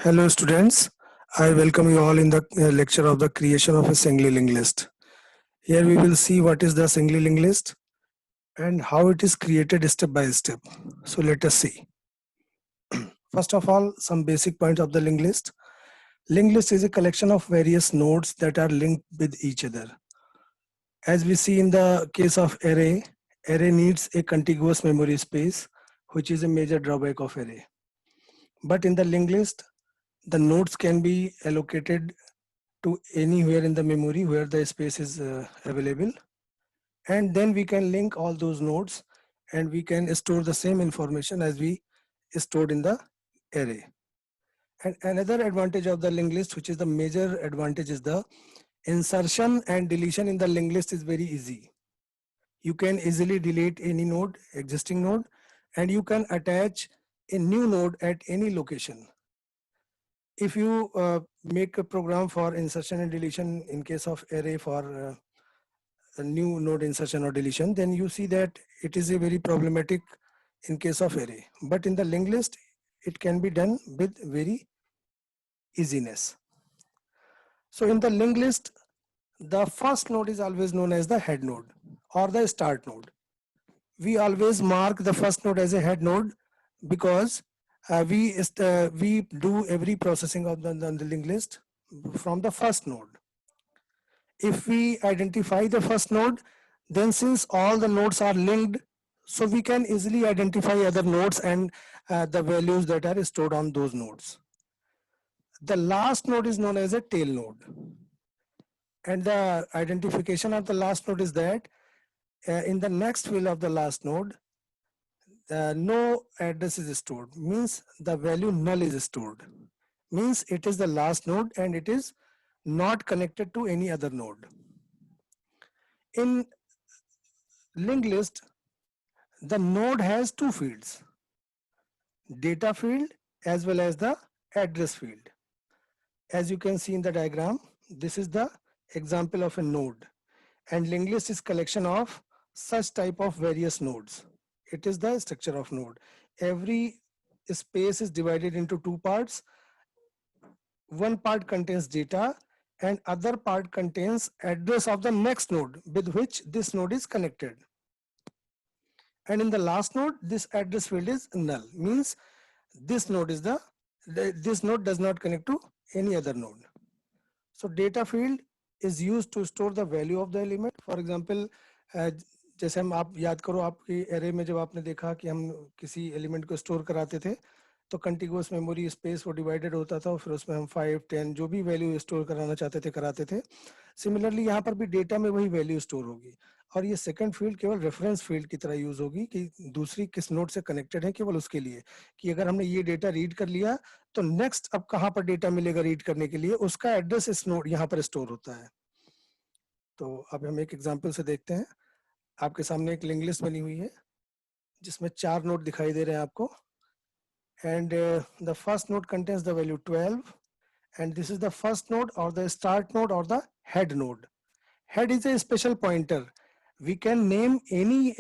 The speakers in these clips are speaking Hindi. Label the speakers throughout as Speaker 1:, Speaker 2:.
Speaker 1: Hello students, I welcome you all in the lecture of the creation of a single linked list. Here we will see what is the single linked list and how it is created step by step. So let us see. First of all, some basic points of the linked list. Linked list is a collection of various nodes that are linked with each other. As we see in the case of array, array needs a contiguous memory space, which is a major drawback of array. But in the linked list, the nodes can be allocated to anywhere in the memory where the space is available, and then we can link all those nodes and we can store the same information as we stored in the array. And another advantage of the linked list, which is the major advantage, is the insertion and deletion in the linked list is very easy. You can easily delete any node, existing node, and you can attach a new node at any location. If you make a program for insertion and deletion in case of array for a new node insertion or deletion, then you see that it is a very problematic in case of array. But in the linked list, it can be done with very easiness. So in the linked list, the first node is always known as the head node or the start node. We always mark the first node as a head node because we do every processing of the linked list from the first node. If we identify the first node, then since all the nodes are linked, so we can easily identify other nodes and the values that are stored on those nodes. The last node is known as a tail node. And the identification of the last node is that in the next field of the last node, no address is stored, means the value null is stored, means it is the last node and it is not connected to any other node. In linked list, the node has two fields, data field as well as the address field. As you can see in the diagram, this is the example of a node, and linked list is collection of such type of various nodes. It is the structure of node. Every space is divided into two parts. One part contains data and other part contains address of the next node with which this node is connected. And in the last node, this address field is null, means this node is this node does not connect to any other node. So data field is used to store the value of the element. For example, जैसे हम आप याद करो आपकी array में जब आपने देखा कि हम किसी element को store कराते थे तो contiguous memory space वो divided होता था और फिर उसमें हम 5, 10 जो भी value store कराना चाहते थे कराते थे. Similarly यहाँ पर भी data में वही value store होगी और ये second field केवल reference field की तरह use होगी कि दूसरी किस node से connected है केवल उसके लिए कि अगर हमने ये data read कर लिया तो next अब कहाँ पर data मिलेगा read करने के लिए उसका address इस node यहाँ पर store होता है. तो अब हम एक एग्जांपल से देखते हैं. आपके सामने एक लिंक लिस्ट बनी हुई है जिसमें 4 नोड दिखाई दे रहे हैं आपको and the first node contains the value 12 and this is the first node और द स्टार्ट नोड और the head nod. Head is a special pointer. We can name any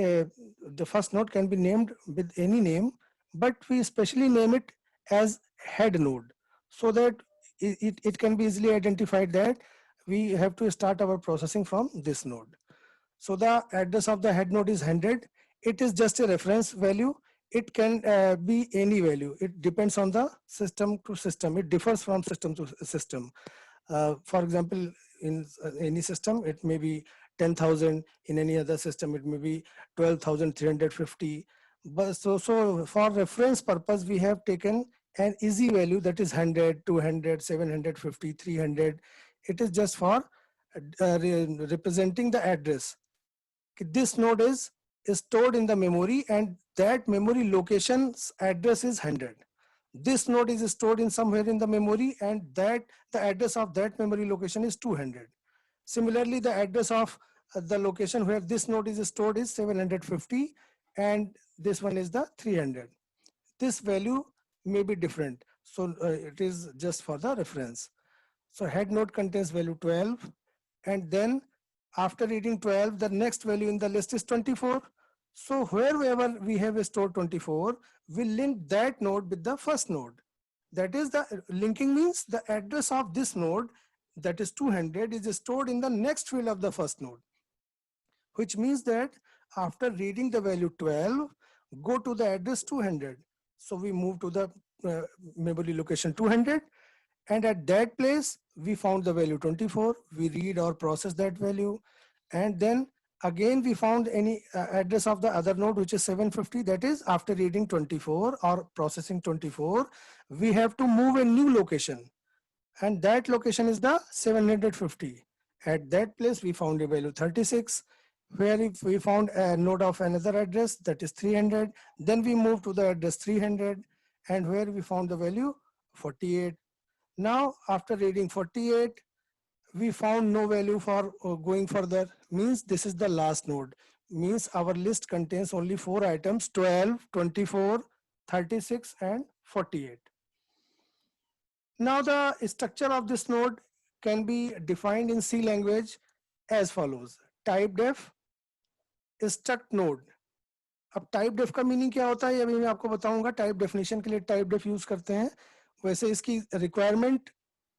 Speaker 1: the first node can be named with any name, but we specially name it as head node so that it can be easily identified that we have to start our processing from this node. So the address of the head node is 100. It is just a reference value. It can be any value. It depends on the system to system. It differs from system to system. For example, in any system, it may be 10,000. In any other system, it may be 12,350. But so for reference purpose, we have taken an easy value that is 100, 200, 750, 300. It is just for representing the address. This node is stored in the memory and that memory location's address is 100. This node is stored in somewhere in the memory and that the address of that memory location is 200. Similarly, the address of the location where this node is stored is 750 and this one is the 300. This value may be different. So it is just for the reference. So head node contains value 12 and then after reading 12, the next value in the list is 24. So wherever we have stored 24, we link that node with the first node. That is, the linking means the address of this node, that is 200, is stored in the next field of the first node, which means that after reading the value 12, go to the address 200. So we move to the memory location 200, and at that place we found the value 24. We read or process that value, and then again we found any address of the other node, which is 750. That is, after reading 24 or processing 24, we have to move a new location, and that location is the 750. At that place we found a value 36, where if we found a node of another address, that is 300. Then we move to the address 300, and where we found the value 48. Now after reading 48, we found no value for going further, means this is the last node, means our list contains only 4 items: 12, 24, 36 and 48. Now the structure of this node can be defined in C language as follows: type def struct node. अब टाइप डेफ का मीनिंग क्या होता है, अभी मैं आपको बताऊंगा. टाइप डेफिनेशन के लिए टाइप डेफ यूज करते हैं. वैसे इसकी रिक्वायरमेंट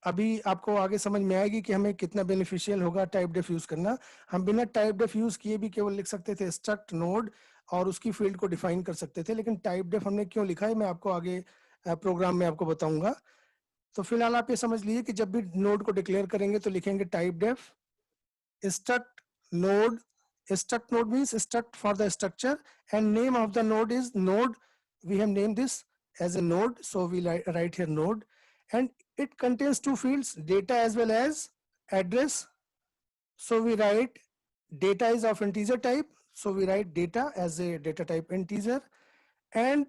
Speaker 1: अभी आपको आगे समझ में आएगी कि हमें कितना बेनिफिशियल होगा टाइप डेफ यूज करना. हम बिना टाइप डेफ यूज किए भी केवल लिख सकते थे स्ट्रक्ट नोड और उसकी फील्ड को डिफाइन कर सकते थे, लेकिन टाइप डेफ हमने क्यों लिखा है मैं आपको आगे प्रोग्राम में आपको बताऊंगा. तो फिलहाल आप ये समझ लीजिए कि जब भी नोड को डिक्लेयर करेंगे तो लिखेंगे typedef struct node. Struct node means struct for the structure, and name of the node is node. We have named this as a node, so we write here node, and it contains 2 fields, data as well as address. So we write data is of integer type, so we write data as a data type integer, and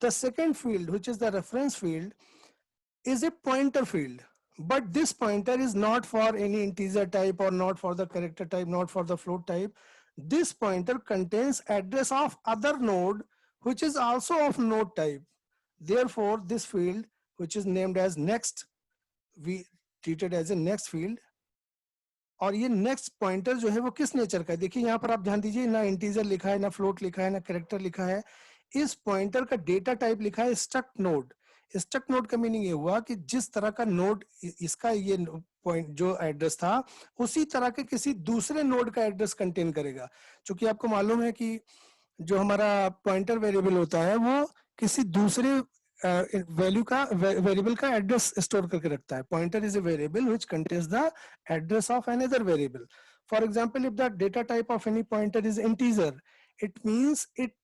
Speaker 1: the second field, which is the reference field, is a pointer field. But this pointer is not for any integer type or not for the character type, not for the float type. This pointer contains address of other node, which is also of node type. Therefore, this field, which is named as next, we treat it as a next field. और ये नेक्स्ट पॉइंटर जो है वो किस नेचर का है, देखिए यहाँ पर आप ध्यान दीजिए, ना इंटीजर लिखा है, ना फ्लोट लिखा है, ना कैरेक्टर लिखा है. इस पॉइंटर का डेटा टाइप लिखा है स्ट्रक्ट नोड. स्ट्रक्ट नोड का मीनिंग ये हुआ कि जिस तरह का नोड इसका ये पॉइंट जो एड्रेस था, उसी तरह के किसी दूसरे नोड का एड्रेस कंटेन करेगा. क्योंकि आपको मालूम है कि जो हमारा पॉइंटर वेरिएबल होता है वो किसी दूसरे वैल्यू का वेरिएबल का एड्रेस स्टोर करके रखता है. Pointer is a variable which contains the address of another variable. For example, if the data type of any pointer is integer, it means it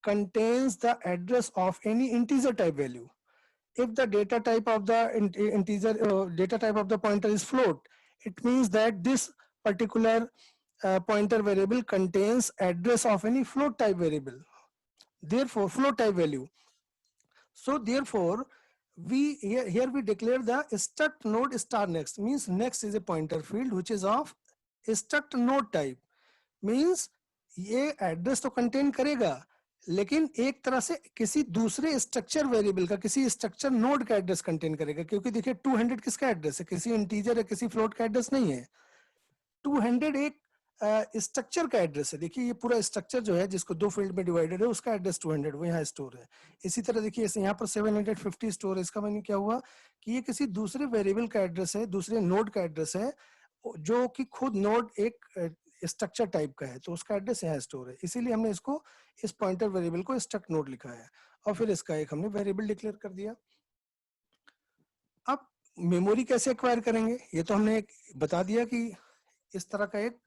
Speaker 1: contains the address of any integer type value. If the data type of the data type of the pointer is float, it means that this particular pointer variable contains address of any float type variable, therefore float type value. So therefore we here we declare the struct node star next, means next is a pointer field which is of struct node type, means ये एड्रेस तो कंटेन करेगा लेकिन एक तरह से किसी दूसरे स्ट्रक्चर वेरिएबल का, किसी स्ट्रक्चर नोड का एड्रेस कंटेन करेगा. क्योंकि देखिए 200 किसका एड्रेस है, किसी इंटीजर या किसी फ्लोट का एड्रेस नहीं है. 200 एक स्ट्रक्चर का एड्रेस है. देखिए ये पूरा स्ट्रक्चर जो है जिसको 2 फील्ड में डिवाइडेड है, उसका एड्रेस 200 वो यहाँ स्टोर है. इसी तरह देखिए यहाँ पर 750 स्टोर है. इसका मतलब क्या हुआ कि ये किसी दूसरे वेरिएबल का एड्रेस है, दूसरे नोड का एड्रेस है, जो कि खुद नोड एक स्ट्रक्चर टाइप का है, तो उसका एड्रेस यहाँ स्टोर है. इसीलिए हमने इसको इस पॉइंटर वेरिएबल को स्ट्रक्ट नोड लिखा है और फिर इसका एक हमने वेरिएबल डिक्लेयर कर दिया. अब मेमोरी कैसे एक्वायर करेंगे, ये तो हमने बता दिया कि इस तरह का एक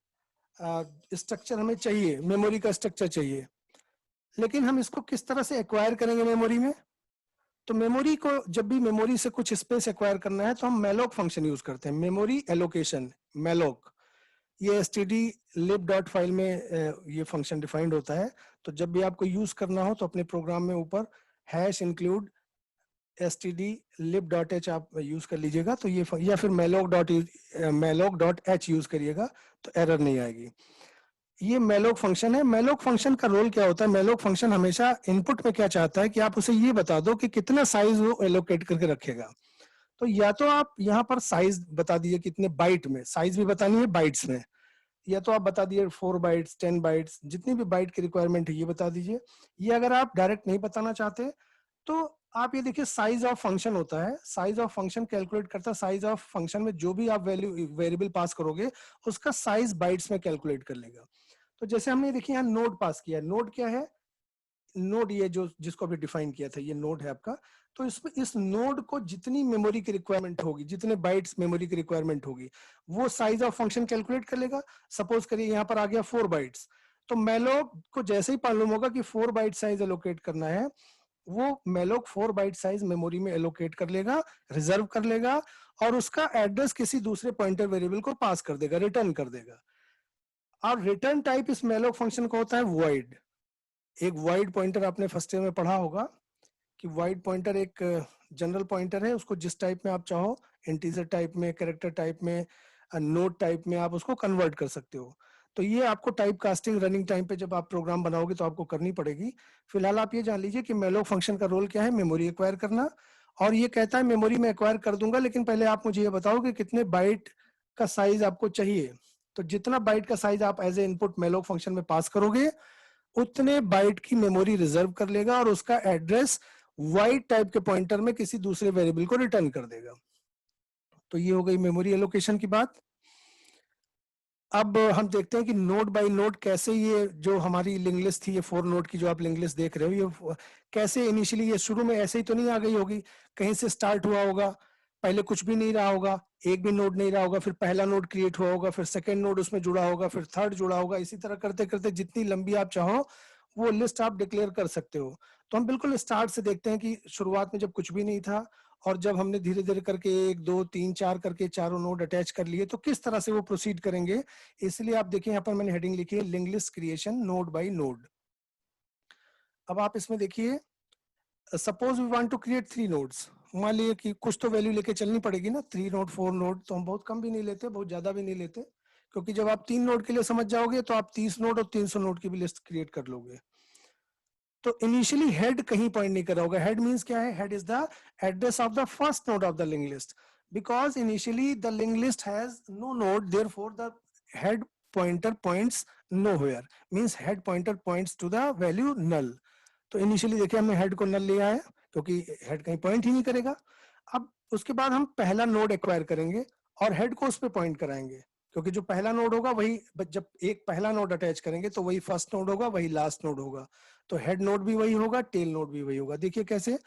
Speaker 1: स्ट्रक्चर हमें चाहिए, मेमोरी का स्ट्रक्चर चाहिए. लेकिन हम इसको किस तरह से एक्वायर करेंगे मेमोरी में? तो मेमोरी को जब भी मेमोरी से कुछ स्पेस एक्वायर करना है तो हम malloc फंक्शन यूज करते हैं, मेमोरी एलोकेशन malloc. ये stdlib.file में ये फंक्शन डिफाइंड होता है. तो जब भी आपको यूज करना हो तो अपने प्रोग्राम में ऊपर #include stdlib.h आप यूज कर लीजिएगा. तो ये या फिर malloc.h यूज करिएगा तो एरर नहीं आएगी. ये malloc फंक्शन है. malloc फंक्शन का रोल क्या होता है? malloc फंक्शन हमेशा इनपुट में क्या चाहता है कि आप उसे ये बता दो कि कितना साइज वो एलोकेट करके रखेगा. तो या तो आप यहाँ पर साइज बता दीजिए कितने बाइट में, साइज भी बतानी है बाइट्स में, या तो आप बता दिए 4 बाइट्स 10 बाइट्स, जितनी भी बाइट की रिक्वायरमेंट है ये बता दीजिए. ये अगर आप डायरेक्ट नहीं बताना चाहते तो आप ये देखिए साइज ऑफ फंक्शन होता है, साइज ऑफ फंक्शन कैलकुलेट करता है, साइज ऑफ फंक्शन में जो भी आप वैल्यू वेरिएबल पास करोगे उसका साइज बाइट्स में कैलकुलेट कर लेगा। तो जैसे हमने देखिए यहाँ नोड पास किया, नोड क्या है, नोड ये जो जिसको अभी डिफाइन किया था ये नोड है आपका। तो इसमें इस नोड को जितनी मेमोरी की रिक्वायरमेंट होगी, जितने बाइट्स मेमोरी की रिक्वायरमेंट होगी, वो साइज ऑफ फंक्शन कैलकुलेट कर लेगा। सपोज करिए यहाँ पर आ गया 4 बाइट्स, तो मेलोक को जैसे ही मालूम होगा कि 4 बाइट साइज एलोकेट करना है, वो मेलोक 4 बाइट साइज मेमोरी में एलोकेट कर लेगा, रिजर्व कर लेगा, और उसका एड्रेस किसी दूसरे पॉइंटर वेरिएबल को पास कर देगा, रिटर्न कर देगा। और रिटर्न टाइप इस मेलोक फंक्शन का होता है वॉइड। एक वाइड पॉइंटर आपने फर्स्ट ईयर में पढ़ा होगा कि वाइड पॉइंटर एक जनरल पॉइंटर है, उसको जिस टाइप में आप चाहो, इंटीजर टाइप में, कैरेक्टर टाइप में, नोट टाइप में, आप उसको कन्वर्ट कर सकते हो। तो ये आपको टाइप कास्टिंग रनिंग टाइम पे जब आप प्रोग्राम बनाओगे तो आपको करनी पड़ेगी। फिलहाल आप ये जान लीजिए कि मेलोक फंक्शन का रोल क्या है, मेमोरी एक्वायर करना। और ये कहता है मेमोरी में एक्वायर कर दूंगा, लेकिन पहले आप मुझे ये बताओ कि कितने बाइट का साइज आपको चाहिए। तो जितना बाइट का साइज आप as a input malloc function में पास करोगे, उतने बाइट की मेमोरी रिजर्व कर लेगा और उसका एड्रेस वाइड टाइप के पॉइंटर में किसी दूसरे वेरिएबल को रिटर्न कर देगा। तो ये हो गई मेमोरी एलोकेशन की बात। अब हम देखते हैं कि नोड बाय नोड कैसे ये जो हमारी लिंक लिस्ट थी, ये 4 नोड की जो आप लिंक लिस्ट देख रहे हो, ये कैसे इनिशियली, ये शुरू में ऐसे ही तो नहीं आ गई होगी, कहीं से स्टार्ट हुआ होगा। पहले कुछ भी नहीं रहा होगा, एक भी नोड नहीं रहा होगा, फिर पहला नोड क्रिएट हुआ होगा, फिर सेकंड नोड उसमें जुड़ा होगा, फिर थर्ड जुड़ा होगा, इसी तरह करते करते जितनी लंबी आप चाहो वो लिस्ट आप डिक्लेयर कर सकते हो। तो हम बिल्कुल स्टार्ट से देखते हैं कि शुरुआत में जब कुछ भी नहीं था, और जब हमने धीरे धीरे करके 1 2 3 4 करके चारों नोड अटैच कर लिए, तो किस तरह से वो प्रोसीड करेंगे। इसलिए आप देखिए यहाँ पर मैंने हेडिंग लिखी है link list creation node by node. अब आप इसमें देखिए, suppose we want to create 3 nodes. मान लीजिए कि कुछ तो वैल्यू लेके चलनी पड़ेगी ना, 3 नोड 4 नोड, तो हम बहुत कम भी नहीं लेते, बहुत ज्यादा भी नहीं लेते, क्योंकि जब आप 3 नोड के लिए समझ जाओगे तो आप 30 नोड और 300 नोड की भी लिस्ट क्रिएट कर लोगे। तो इनिशियली हेड कहीं पॉइंट नहीं कर रहा होगा। हेड मींस क्या है, head is the address of the first node of the link list, because initially the link list has no node, therefore the head pointer points nowhere, means head pointer points to the value null। तो इनिशियली देखिए हमने हेड को नल लिया है क्योंकि हेड कहीं पॉइंट ही नहीं करेगा। अब उसके बाद हम पहला नोड एक्वायर करेंगे और हेड को उस पर पॉइंट कराएंगे, क्योंकि जो पहला नोड होगा वही, जब एक पहला नोड अटैच करेंगे तो वही फर्स्ट नोड होगा, वही लास्ट नोड होगा, तो हेड नोड भी वही होगा, टेल नोड भी वही होगा। देखिए कैसे,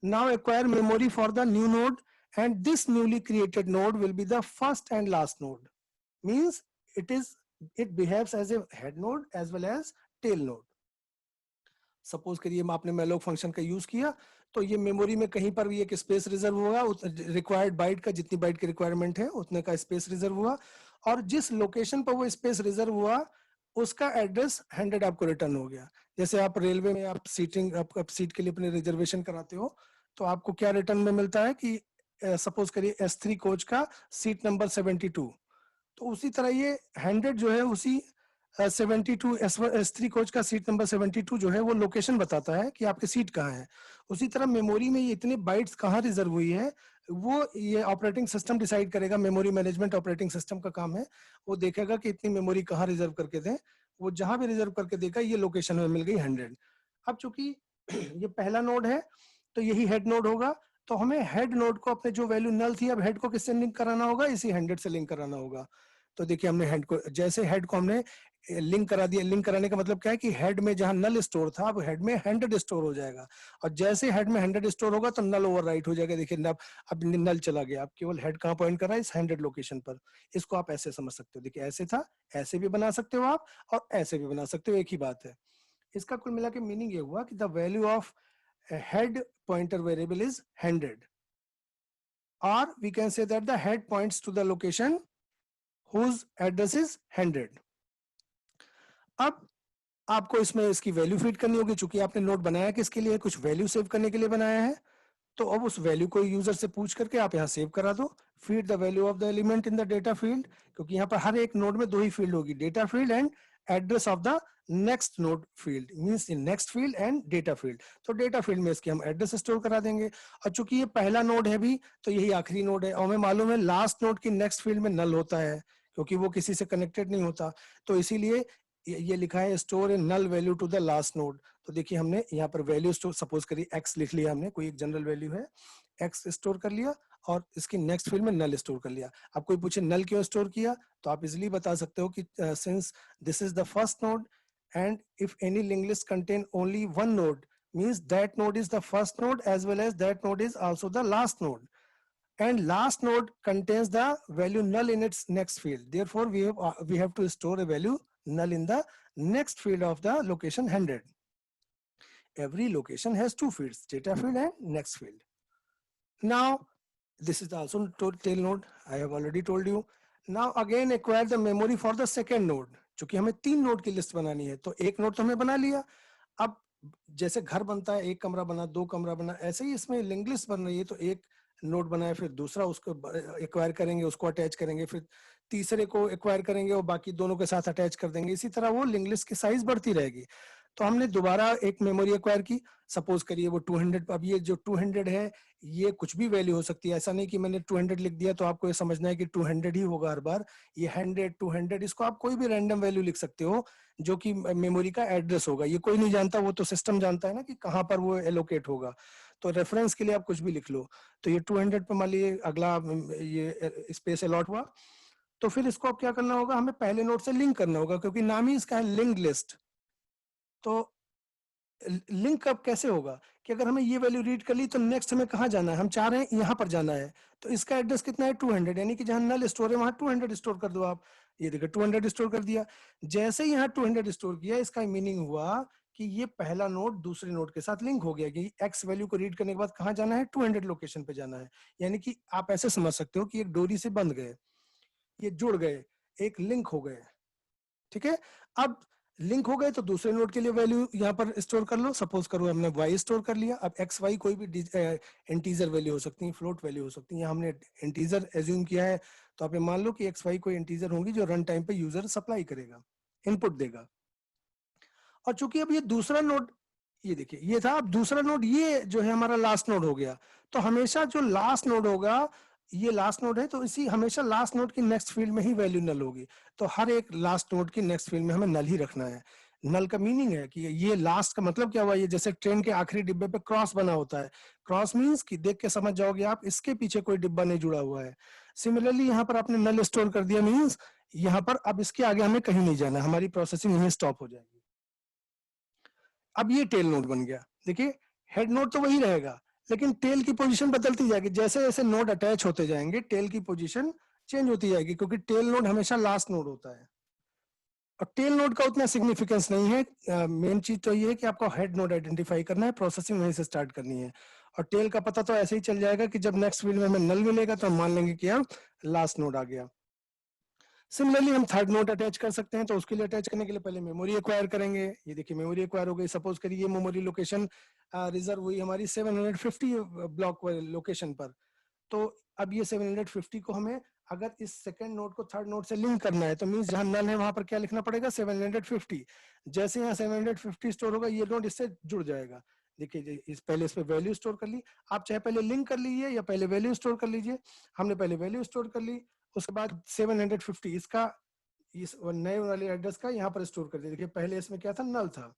Speaker 1: now acquire memory for the new node and this newly created node will be the first and last node, means it behaves as a head node as well as tail node। Suppose करिए आपने मेलोक फंक्शन का यूज किया, तो ये मेमोरी में कहीं पर भी एक स्पेस रिजर्व होगा, रिक्वायर्ड बाइट का, जितनी बाइट की रिक्वायरमेंट है उतने का स्पेस रिजर्व हुआ, और जिस लोकेशन पर वो स्पेस रिजर्व हुआ उसका एड्रेस 100 आपको रिटर्न हो गया। जैसे आप रेलवे में आप सीट के लिए अपने रिजर्वेशन कराते हो, तो आपको क्या रिटर्न में मिलता है कि सपोज करिए S3 कोच का सीट नंबर 72, तो उसी तरह ये 100 जो है उसी 72 S3 कोच का सीट नंबर 72 जो है वो लोकेशन बताता है कि आपकी सीट कहाँ है। उसी तरह मेमोरी में ये इतने बाइट्स कहाँ रिजर्व हुई है, वो ये ऑपरेटिंग सिस्टम डिसाइड करेगा। मेमोरी मैनेजमेंट ऑपरेटिंग सिस्टम का काम है, वो देखेगा कि इतनी मेमोरी कहाँ रिजर्व करके दें, वो जहां भी रिजर्व करके देगा ये लोकेशन में मिल गई 100। अब चूंकि ये पहला नोड है तो यही हेड नोड होगा, तो हमें हेड नोड को अपने जो वैल्यू नल थी, अब हेड को किससे लिंक कराना होगा, इसी 100 से लिंक कराना होगा। तो देखिए हमने हेड को, जैसे हेड को हमने लिंक करा दिया, लिंक कराने का मतलब क्या है कि हेड में जहां नल स्टोर था अब हेड में 100 स्टोर हो जाएगा, और जैसे हेड में 100 स्टोर होगा तो नल ओवरराइट हो जाएगा। देखिए अब नल चला गया, अब केवल हेड कहां पॉइंट कर रहा है, इस 100 लोकेशन पर। इसको आप ऐसे समझ सकते हो, देखिए ऐसे था, ऐसे भी बना सकते हो आप और ऐसे भी बना सकते हो, एक ही बात है। इसका कुल मिला के मीनिंग ये हुआ कि the value of head pointer variable is 100, or we can say that the head points to the location whose address is 100। अब आपको इसमें इसकी वैल्यू फीड करनी होगी, चूंकि आपने नोट बनाया किसके लिए, कुछ वैल्यू सेव करने के लिए बनाया है, तो अब उस वैल्यू को यूजर से पूछ करके आप यहाँ सेव करा दो। Feed the value of the element in the data field, क्योंकि यहाँ पर हर एक नोड में 2 ही फील्ड होगी, data field and address of the next node field, means in next field and data field. तो डेटा फील्ड में इसके हम एड्रेस स्टोर करा देंगे, और चूंकि ये पहला नोड है भी तो यही आखिरी नोड है, और हमें मालूम है लास्ट नोड की नेक्स्ट फील्ड में नल होता है क्योंकि वो किसी से कनेक्टेड नहीं होता, तो इसीलिए ये लिखा है store a null value to the last node. तो देखिए हमने यहाँ पर वैल्यू स्टोर, सपोज करिए x लिख लिया हमने, कोई एक जनरल वैल्यू है, x स्टोर कर लिया और इसकी नेक्स्ट फील्ड में नल स्टोर कर लिया। अब कोई पूछे नल क्यों स्टोर किया, तो आप इजिली बता सकते हो कि since this is the first node and if any linked list contain only one node means that node is the first node as well as that node is also the last node, and last node contains the value null in its next field. Therefore we have to store a value null in the next field of the location 100. Every location has two fields, data field and next field. Now this is also tail node, I have already told you. Now again acquire the memory for the second node. चूंकि हमें 3 नोड की लिस्ट बनानी है तो एक नोड तो हमने बना लिया। अब जैसे घर बनता है, एक कमरा बना, दो कमरा बना, ऐसे ही इसमें लिंक लिस्ट बन रही है, तो एक नोड बनाए, फिर दूसरा उसको एक्वायर करेंगे, उसको अटैच करेंगे, फिर तीसरे को एक्वायर करेंगे और बाकी दोनों के साथ अटैच कर देंगे। इसी तरह वो लिंक लिस्ट की साइज बढ़ती रहेगी। तो हमने दोबारा एक मेमोरी एक्वायर की, सपोज करिए वो 200। अब ये जो 200 है ये कुछ भी वैल्यू हो सकती है, ऐसा नहीं कि मैंने 200 लिख दिया तो आपको ये समझना है कि 200 ही होगा हर बार। ये 100, 200, इसको आप कोई भी रैंडम वैल्यू लिख सकते हो जो कि मेमोरी का एड्रेस होगा। ये कोई नहीं जानता, वो तो सिस्टम जानता है ना कि कहाँ पर वो एलोकेट होगा। तो रेफरेंस के लिए आप कुछ भी लिख लो। तो ये 200 पे मान लीजिए अगला ये स्पेस अलॉट हुआ, तो फिर इसको अब क्या करना होगा, हमें पहले नोड से लिंक करना होगा, क्योंकि नाम ही इसका है लिंक्ड लिस्ट। तो लिंक अब कैसे होगा कि अगर हमें ये वैल्यू रीड कर ली तो नेक्स्ट हमें कहाँ जाना है, हम चाह रहे हैं यहाँ पर जाना है, तो इसका एड्रेस कितना है 200, यानी कि जहां नल स्टोर है वहां 200 स्टोर कर दो आप। ये देखो 200 स्टोर कर दिया। जैसे ही यहाँ 200 स्टोर किया, इसका मीनिंग हुआ कि ये पहला नोड दूसरे नोड के साथ लिंक हो गया कि एक्स वैल्यू को रीड करने के बाद कहाँ जाना है, 200 लोकेशन पे जाना है। यानी कि आप ऐसे समझ सकते हो कि एक डोरी से बंध गए, ये जुड़ गए, एक लिंक हो गए। ठीक है, अब लिंक हो गए तो दूसरे नोड के लिए वैल्यू यहाँ पर स्टोर कर लो। सपोज करो हमने y स्टोर कर लिया। अब x y कोई भी इंटीजर वैल्यू हो सकती है, फ्लोट वैल्यू हो सकती है। यहाँ हमने इंटीजर एज्यूम किया है, तो आप ये मान लो कि x y कोई इंटीजर होंगी जो रन टाइम पे यूजर सप्लाई करेगा, इनपुट देगा। और चूंकि अब ये दूसरा नोड, ये देखिए ये था, अब दूसरा नोड ये जो है हमारा लास्ट नोड हो गया। तो हमेशा जो लास्ट नोड होगा, ये लास्ट नोड है तो इसी हमेशा लास्ट नोड की नेक्स्ट फील्ड में ही वैल्यू नल होगी। तो हर एक लास्ट नोड की नेक्स्ट फील्ड में हमें नल ही रखना है। नल का मीनिंग है कि ये लास्ट का मतलब क्या हुआ, ये जैसे ट्रेन के आखिरी डिब्बे पे क्रॉस बना होता है। क्रॉस मींस कि देख के समझ जाओगे आप, इसके पीछे कोई डिब्बा नहीं जुड़ा हुआ है। सिमिलरली यहाँ पर आपने नल स्टोर कर दिया, मींस यहाँ पर अब इसके आगे हमें कहीं नहीं जाना, हमारी प्रोसेसिंग यहीं स्टॉप हो जाएगी। अब ये टेल नोड बन गया। देखिए हेड नोड तो वही रहेगा, लेकिन टेल की पोजीशन बदलती जाएगी। जैसे जैसे नोड अटैच होते जाएंगे टेल की पोजीशन चेंज होती जाएगी, क्योंकि टेल नोड हमेशा लास्ट नोड होता है। और टेल नोड का उतना सिग्निफिकेंस नहीं है। मेन चीज तो ये है कि आपको हेड नोड आइडेंटिफाई करना है, प्रोसेसिंग वहीं से स्टार्ट करनी है। और टेल का पता तो ऐसे ही चल जाएगा कि जब नेक्स्ट फील्ड में हमें नल मिलेगा तो हम मान लेंगे कि अब लास्ट नोड आ गया। सिमिलरली हम थर्ड नोड अटैच कर सकते हैं, तो उसके लिए अटैच करने के लिए पहले मेमोरी एक्वायर करेंगे। ये देखिए मेमोरी एक्वायर हो गई। सपोज करिए मेमोरी लोकेशन रिजर्व हुई हमारी 750 ब्लॉक लोकेशन पर। तो अब ये 750 को हमें अगर इस सेकंड नोड को थर्ड नोड से लिंक करना है, तो मींस जहां नल है वहां पर क्या लिखना पड़ेगा, 750। जैसे यहाँ 750 स्टोर होगा, ये नोड इससे जुड़ जाएगा। देखिए इस पहले इस पे वैल्यू स्टोर कर ली। आप चाहे पहले लिंक कर लीजिए या पहले वैल्यू स्टोर कर लीजिए। हमने पहले वैल्यू स्टोर कर ली, उसके बाद 750 इसका इस नए वाले एड्रेस का यहाँ पर स्टोर कर दिया। देखिए पहले इसमें क्या था, नल था।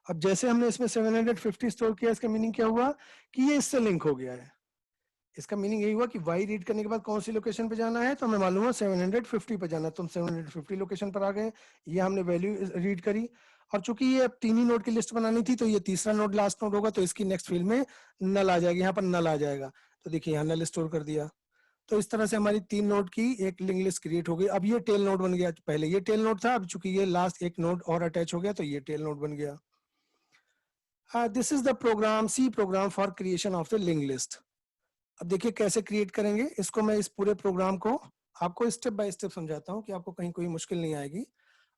Speaker 1: अब जैसे हमने इसमें 750 स्टोर किया, इसका मीनिंग क्या हुआ कि ये इससे लिंक हो गया है। इसका मीनिंग यही हुआ कि y रीड करने के बाद कौन सी लोकेशन पे जाना है, तो हमें मालूम है 750 पे जाना है, तो हम 750 लोकेशन पर आ गए। ये हमने वैल्यू रीड करी। और चूंकि ये अब तीन ही नोड की लिस्ट बनानी थी, तो ये तीसरा नोड लास्ट नोड होगा, तो इसकी नेक्स्ट फील्ड में नल आ जाएगी, यहाँ पर नल आ जाएगा। तो देखिए यहाँ नल स्टोर कर दिया। तो इस तरह से हमारी तीन नोड की एक लिंक लिस्ट क्रिएट हो गई। अब ये टेल नोड बन गया। पहले ये टेल नोड था, अब चूंकि ये लास्ट एक नोड और अटैच हो गया, तो ये टेल नोड बन गया। This is the program, C program for creation of the link list. अब देखिए कैसे क्रिएट करेंगे इसको। मैं इस पूरे प्रोग्राम को आपको स्टेप बाय स्टेप समझाता हूँ कि आपको कहीं कोई मुश्किल नहीं आएगी।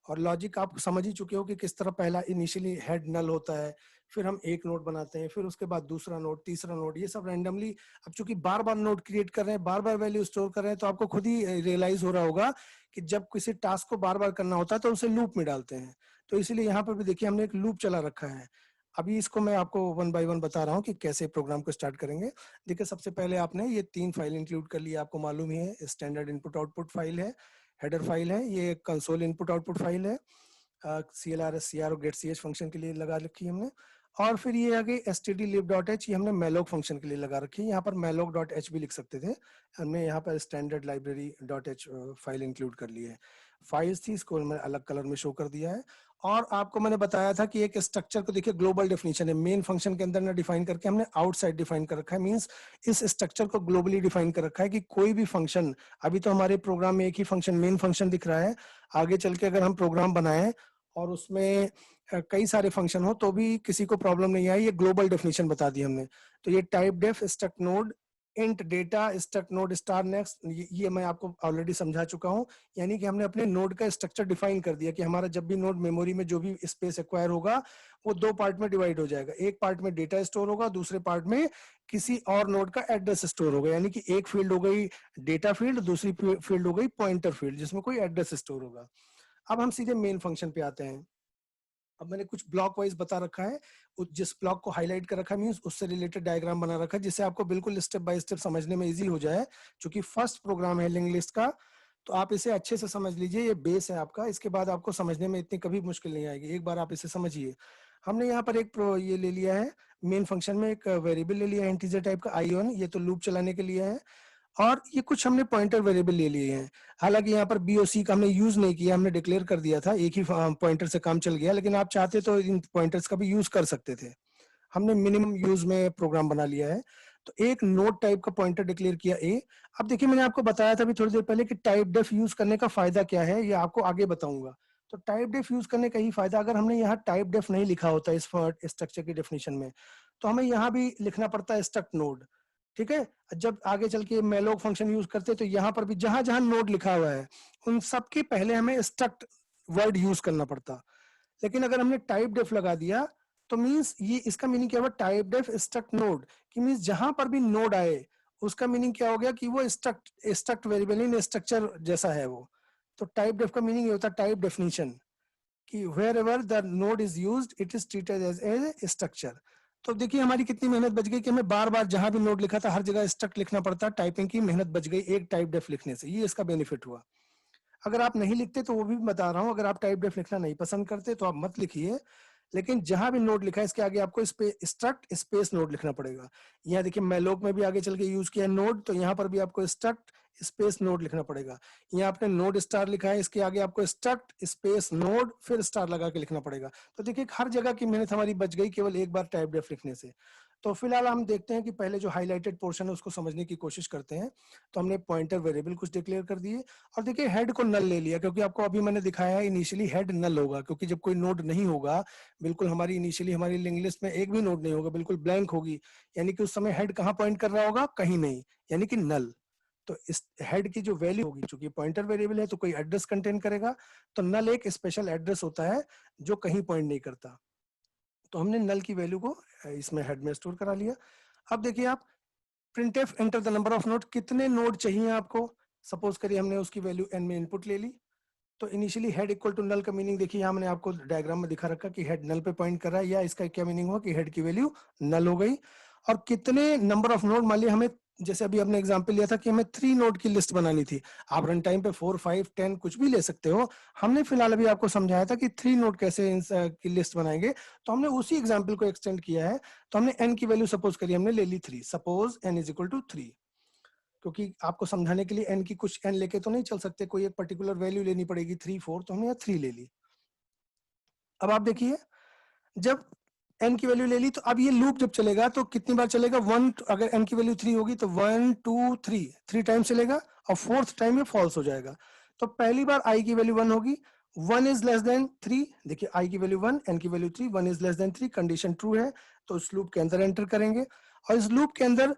Speaker 1: और लॉजिक आप समझ ही चुके हो कि किस तरह पहला इनिशियली हेड नल होता है, फिर हम एक नोड बनाते हैं, फिर उसके बाद दूसरा नोड, तीसरा नोड, ये सब रैंडमली। अब चूंकि बार बार नोड क्रिएट कर रहे हैं, बार बार वैल्यू स्टोर कर रहे हैं, तो आपको खुद ही रियलाइज हो रहा होगा कि जब किसी टास्क को बार बार करना होता है तो उसे लूप में डालते हैं। तो इसीलिए यहाँ पर भी देखिए हमने एक लूप चला रखा है। अभी इसको मैं आपको वन बाय वन बता रहा हूँ कि कैसे प्रोग्राम को स्टार्ट करेंगे। देखिए सबसे पहले आपने ये तीन फाइल इंक्लूड कर लिया, आपको मालूम ही है। स्टैंडर्ड इनपुट आउटपुट फाइल है, हेडर फाइल है, ये कंसोल इनपुट आउटपुट फाइल है। CLR SCR और getch फंक्शन के लिए लगा रखी है हमने। और फिर ये आगे stdlib.h ये हमने malloc फंक्शन के लिए लगा रखी है। यहाँ पर malloc.h भी लिख सकते थे, हमने यहाँ पर standard library .h file include कर ली है। फाइल्स थी, इसको मैं अलग कलर में शो कर दिया है। और आपको मैंने बताया था कि एक स्ट्रक्चर को देखिए ग्लोबल डेफिनेशन है, मेन फंक्शन के अंदर ना डिफाइन करके हमने आउटसाइड डिफाइन कर रखा है। मींस इस स्ट्रक्चर को ग्लोबली डिफाइन कर रखा है कि कोई भी फंक्शन, अभी तो हमारे प्रोग्राम में एक ही फंक्शन मेन फंक्शन दिख रहा है, आगे चल के अगर हम प्रोग्राम बनाएं और उसमें कई सारे फंक्शन हो तो भी किसी को प्रॉब्लम नहीं आई, ये ग्लोबल डेफिनेशन बता दी हमने। तो ये typedef struct node int data struct node star next, ये मैं आपको ऑलरेडी समझा चुका हूं। यानी कि हमने अपने नोड का स्ट्रक्चर डिफाइन कर दिया कि हमारा जब भी नोड मेमोरी में जो भी स्पेस एक्वायर होगा वो दो पार्ट में डिवाइड हो जाएगा, एक पार्ट में डेटा स्टोर होगा, दूसरे पार्ट में किसी और नोड का एड्रेस स्टोर होगा। यानी कि एक फील्ड हो गई डेटा फील्ड, दूसरी फील्ड हो गई पॉइंटर फील्ड जिसमें कोई एड्रेस स्टोर होगा। अब हम सीधे मेन फंक्शन पे आते हैं। अब मैंने कुछ ब्लॉक वाइज बता रखा है, जिस ब्लॉक को हाईलाइट कर रखा है मींस उससे रिलेटेड डायग्राम बना रखा है जिससे आपको बिल्कुल स्टेप बाय स्टेप समझने में इजी हो जाए। क्योंकि फर्स्ट प्रोग्राम है लिंक लिस्ट का, तो आप इसे अच्छे से समझ लीजिए, ये बेस है आपका, इसके बाद आपको समझने में इतनी कभी मुश्किल नहीं आएगी, एक बार आप इसे समझिए। हमने यहाँ पर एक ये ले लिया है मेन फंक्शन में, एक वेरिएबल ले लिया है इंटीजर टाइप का i1, ये तो लूप चलाने के लिए है। और ये कुछ हमने पॉइंटर वेरिएबल ले लिए हैं, हालांकि यहाँ पर BOC का हमने यूज नहीं किया, हमने डिक्लेयर कर दिया था, एक ही पॉइंटर से काम चल गया, लेकिन आप चाहते तो इन पॉइंटर्स का भी यूज कर सकते थे। हमने मिनिमम यूज में प्रोग्राम बना लिया है। तो एक नोड टाइप का पॉइंटर डिक्लेयर किया ए। अब देखिए मैंने आपको बताया था अभी थोड़ी देर पहले कि टाइप डेफ यूज करने का फायदा क्या है, ये आपको आगे बताऊंगा। तो टाइप डेफ यूज करने का ही फायदा, अगर हमने यहाँ टाइप डेफ नहीं लिखा होता इस स्ट्रक्चर की डेफिनेशन में, तो हमें यहाँ भी लिखना पड़ता है स्ट्रक्ट नोड। ठीक है, जब आगे चल के मेलोक फंक्शन यूज करते तो यहाँ पर भी जहां जहां नोड लिखा हुआ है उन सबके पहले हमें स्ट्रक्ट वर्ड यूज करना पड़ता। लेकिन अगर हमने टाइप डेफ लगा दिया तो मींस ये, इसका मीनिंग क्या हुआ, टाइप डेफ स्ट्रक्ट नोड, कि मींस जहां पर भी नोड आए उसका मीनिंग क्या हो गया कि वो स्ट्रक्ट वेरिएबल इन स्ट्रक्चर जैसा है वो। तो टाइप डेफ का मीनिंग ये होता है टाइप डेफिनेशन, कि wherever the node is used it is treated as a structure। तो देखिए हमारी कितनी मेहनत बच गई कि हमें बार बार जहां भी नोड लिखा था हर जगह स्ट्रक्ट लिखना पड़ता, टाइपिंग की मेहनत बच गई एक टाइप डेफ लिखने से, ये इसका बेनिफिट हुआ। अगर आप नहीं लिखते तो वो भी बता रहा हूं, अगर आप टाइप डेफ लिखना नहीं पसंद करते तो आप मत लिखिए, लेकिन जहां भी नोड लिखा है इसके आगे आपको स्ट्रक्ट स्पेस नोड लिखना पड़ेगा। यहाँ देखिए मैलोक में भी आगे चल के यूज किया नोड, तो यहाँ पर भी आपको स्ट्रक्ट स्पेस नोड लिखना पड़ेगा। यहाँ आपने नोड स्टार लिखा है, इसके आगे आपको स्ट्रक्ट स्पेस नोड फिर स्टार लगा के लिखना पड़ेगा। तो देखिए हर जगह की मेहनत हमारी बच गई केवल एक बार टाइप डेफ लिखने से। तो फिलहाल हम देखते हैं कि पहले जो हाईलाइटेड पोर्शन है उसको समझने की कोशिश करते हैं। तो हमने पॉइंटर वेरिएबल कुछ डिक्लेयर कर दिए और देखिए हेड को नल ले लिया, क्योंकि आपको अभी मैंने दिखाया है इनिशियली हेड नल होगा, क्योंकि जब कोई नोड नहीं होगा, बिल्कुल हमारी इनिशियली हमारी लिंक लिस्ट में एक भी नोड नहीं होगा, बिल्कुल ब्लैंक होगी, यानी कि उस समय हेड कहाँ पॉइंट कर रहा होगा, कहीं नहीं, यानी कि नल। तो इस हेड की जो वैल्यू होगी, चूंकि पॉइंटर वेरिएबल है तो कोई एड्रेस कंटेन करेगा, तो नल एक स्पेशल एड्रेस होता है जो कहीं पॉइंट नहीं करता। तो हमने नल की वैल्यू को इसमें हेड में स्टोर करा लिया। अब देखिए आप printf enter the number of node, कितने नोड चाहिए आपको, सपोज करिए हमने उसकी वैल्यू n में इनपुट ले ली। तो initially head equal to null का मीनिंग देखिए यहाँ मैंने आपको डायग्राम में दिखा रखा कि हेड नल पे पॉइंट कर रहा है, या इसका क्या मीनिंग हुआ कि हेड की वैल्यू नल हो गई। और कितने नंबर ऑफ नोड, मान लिया हमें, जैसे अभी आपने एग्जांपल लिया था कि हमें 3 नोड की लिस्ट बनानी थी, आप रन टाइम पे 4, 5, 10 कुछ भी ले सकते हो। हमने फिलहाल अभी आपको समझाया था कि 3 नोड कैसे की लिस्ट बनाएंगे, तो हमने उसी एग्जाम्पल को एक्सटेंड किया है। तो हमने n की वैल्यू सपोज करिए हमने ले ली 3, suppose n is equal to 3, क्योंकि आपको समझाने के लिए n की कुछ n लेके तो नहीं चल सकते, कोई एक पर्टिकुलर वैल्यू लेनी पड़ेगी 3, 4, तो हमने यहाँ 3 ले ली। अब आप देखिए जब n की वैल्यू ले ली तो अब ये लूप जब चलेगा तो कितनी बार चलेगा, 1, अगर n की वैल्यू 3 होगी तो 1, 2, 3 टाइम चलेगा और 4th टाइम ये फॉल्स हो जाएगा। तो पहली बार i की वैल्यू 1 होगी, 1 इज लेस देन 3, देखिए i की वैल्यू 1, n की value 3, 1 is less then 3, condition true है, तो इस लूप के अंदर एंटर करेंगे। और इस लूप के अंदर